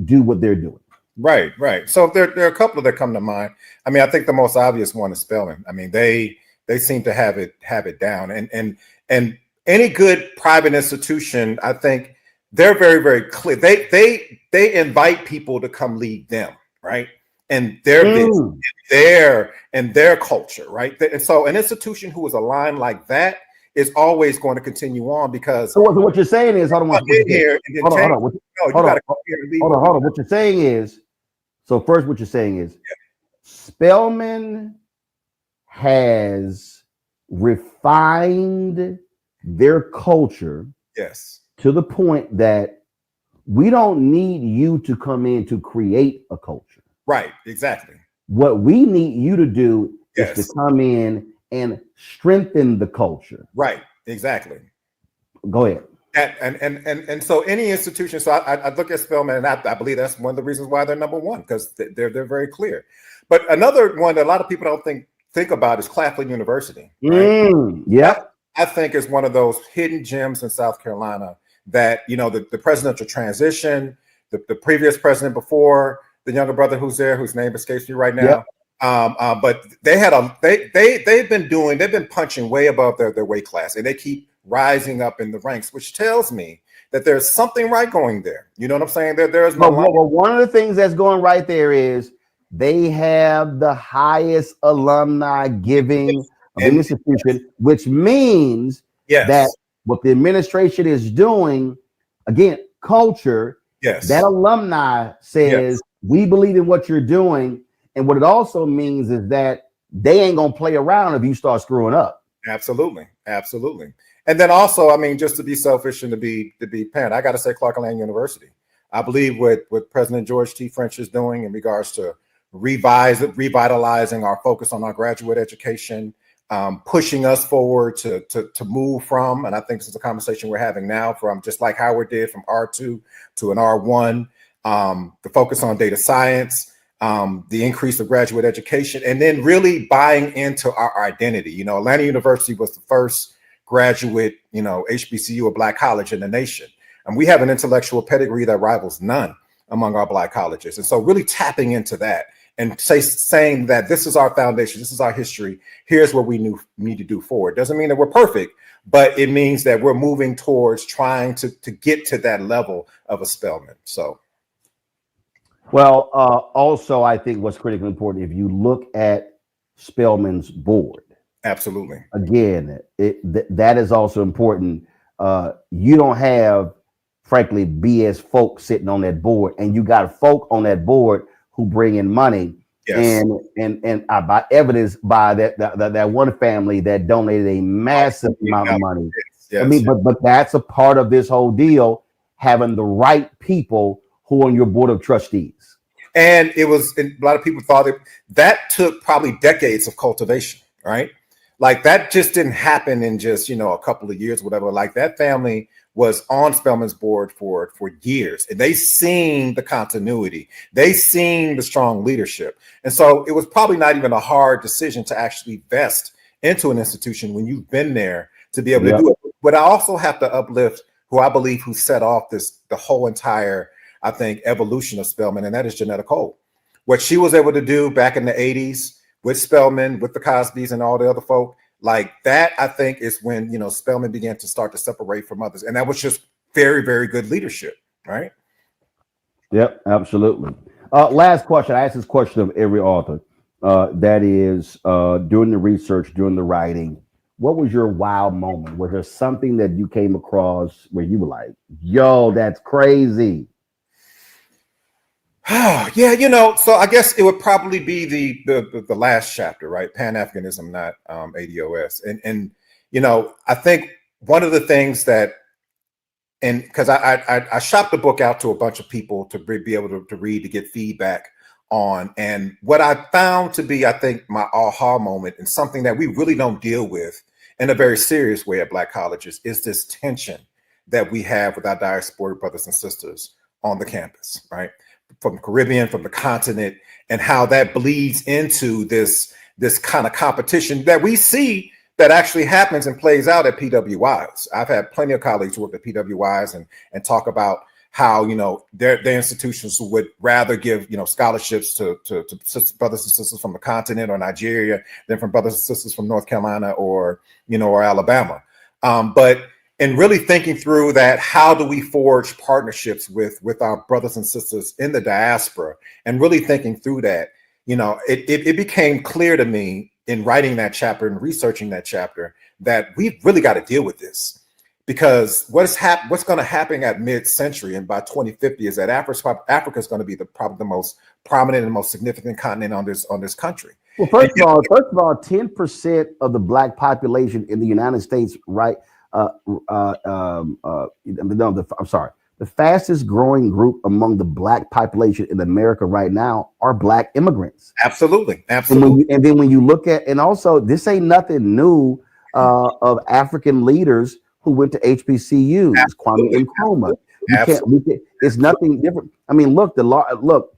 do what they're doing. Right. So there are a couple that come to mind. I mean, I think the most obvious one is spelling. I mean, they seem to have it down. And any good private institution, I think they're very, very clear. They invite people to come lead them, right? And their business, their culture, right? And so an institution who is aligned like that is always going to continue on, because so what you're saying is, hold on. What you're saying is, So first, what you're saying is Spelman has refined their culture, yes, to the point that we don't need you to come in to create a culture. Right, exactly. What we need you to do Yes. is to come in and strengthen the culture. Right, exactly. Go ahead. And so any institution, so I look at Spelman, and I believe that's one of the reasons why they're number one, because they're very clear. But another one that a lot of people don't think about is Claflin University. Right? Yeah. I think is one of those hidden gems in South Carolina that, you know, the presidential transition, the previous president before, the younger brother who's there, whose name escapes me right now. Yep. But they've been punching way above their weight class, and they keep rising up in the ranks, which tells me that there's something right going there. You know what I'm saying? There's no. Well, one of the things that's going right there is they have the highest alumni giving of an institution, which means that what the administration is doing, again, culture. That alumni says we believe in what you're doing, and what it also means is that they ain't gonna play around if you start screwing up. Absolutely. And then also, I mean, just to be selfish and to be parent, I got to say Clark Atlanta University. I believe what President George T. French is doing in regards to revitalizing our focus on our graduate education, pushing us forward to move from, and I think this is a conversation we're having now, from just like Howard did, from R2 to an R1, the focus on data science, the increase of graduate education, and then really buying into our identity. You know, Atlanta University was the first graduate, you know, HBCU, a Black college in the nation. And we have an intellectual pedigree that rivals none among our Black colleges. And so really tapping into that and saying that this is our foundation, this is our history, here's what we need to do forward. Doesn't mean that we're perfect, but it means that we're moving towards trying to get to that level of a Spelman. So. Well, also, I think what's critically important, if you look at Spelman's board. Absolutely. Again, that is also important. You don't have, frankly, BS folk sitting on that board, and you got folk on that board who bring in money. Yes. And by evidence by that one family that donated a massive amount of money. Yes. I mean, but that's a part of this whole deal, having the right people who are on your board of trustees. And a lot of people thought that took probably decades of cultivation, right? Like that just didn't happen in just, you know, a couple of years, whatever. Like that family was on Spelman's board for years, and they seen the continuity. They seen the strong leadership. And so it was probably not even a hard decision to actually vest into an institution when you've been there to be able to do it. But I also have to uplift who I believe who set off the whole entire, I think, evolution of Spelman, and that is Janetta Cole. What she was able to do back in the 80s with Spelman, with the Cosbys and all the other folk, like that, I think is when, you know, Spelman began to start to separate from others. And that was just very, very good leadership, right? Yep, absolutely. Last question. I ask this question of every author. That is, doing the research, doing the writing, what was your wow moment? Was there something that you came across where you were like, yo, that's crazy? Yeah, you know, so I guess it would probably be the last chapter, right? Pan-Africanism, not ADOS. And you know, I think one of the things that, and because I shopped the book out to a bunch of people to be able to read, to get feedback on, and what I found to be, I think, my aha moment, and something that we really don't deal with in a very serious way at Black colleges, is this tension that we have with our diaspora brothers and sisters on the campus, right? From the Caribbean, from the continent, and how that bleeds into this kind of competition that we see that actually happens and plays out at PWIs. I've had plenty of colleagues who work at PWIs and talk about how, you know, their institutions would rather give, you know, scholarships to brothers and sisters from the continent or Nigeria than from brothers and sisters from North Carolina or, you know, or Alabama. But and really thinking through that, how do we forge partnerships with our brothers and sisters in the diaspora, and really thinking through that, you know, it became clear to me in writing that chapter and researching that chapter that we've really got to deal with this, because what's going to happen at mid-century and by 2050 is that Africa is going to be probably the most prominent and most significant continent on this country. Well, first of all, 10% of the Black population in the United States, right? I'm sorry. The fastest growing group among the Black population in America right now are Black immigrants. Absolutely. And then when you look at, and also this ain't nothing new of African leaders who went to HBCUs, Kwame Nkrumah. It's nothing different. I mean, look,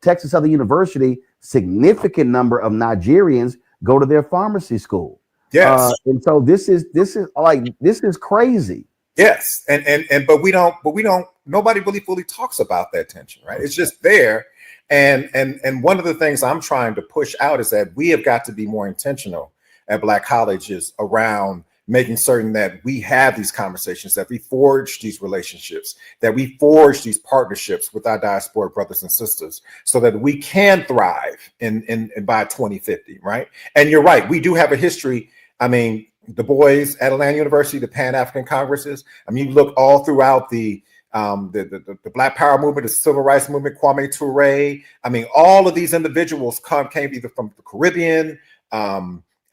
Texas Southern University, significant number of Nigerians go to their pharmacy school. Yes. And so this is crazy. Yes. But nobody really fully talks about that tension, right? It's just there. And one of the things I'm trying to push out is that we have got to be more intentional at Black colleges around making certain that we have these conversations, that we forge these relationships, that we forge these partnerships with our diaspora brothers and sisters so that we can thrive in by 2050, right? And you're right, we do have a history. I mean, the boys at Atlanta University, the Pan-African Congresses, I mean, you look all throughout the Black Power movement, the Civil Rights movement, Kwame Ture. I mean, all of these individuals came either from the Caribbean,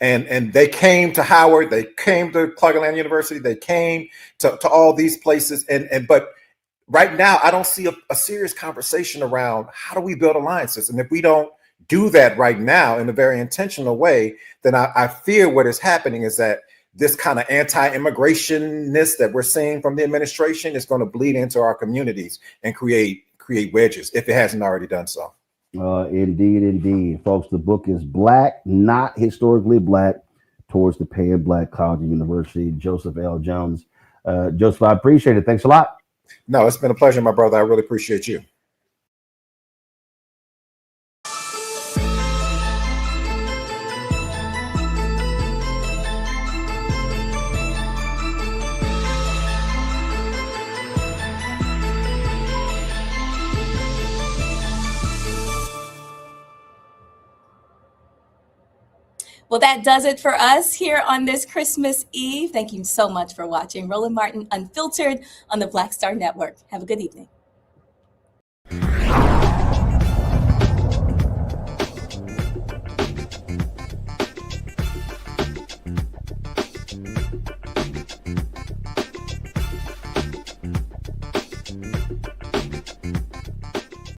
and they came to Howard, they came to Clark Atlanta University, they came to all these places. But right now, I don't see a serious conversation around how do we build alliances. And if we don't do that right now in a very intentional way, then I fear what is happening is that this kind of anti-immigrationness that we're seeing from the administration is going to bleed into our communities and create wedges if it hasn't already done so. Indeed. Folks, the book is Black, Not Historically Black, Towards the Pan Black College and University, Joseph L. Jones. Joseph, I appreciate it. Thanks a lot. No, it's been a pleasure, my brother. I really appreciate you. Well, that does it for us here on this Christmas Eve. Thank you so much for watching Roland Martin Unfiltered on the Black Star Network. Have a good evening.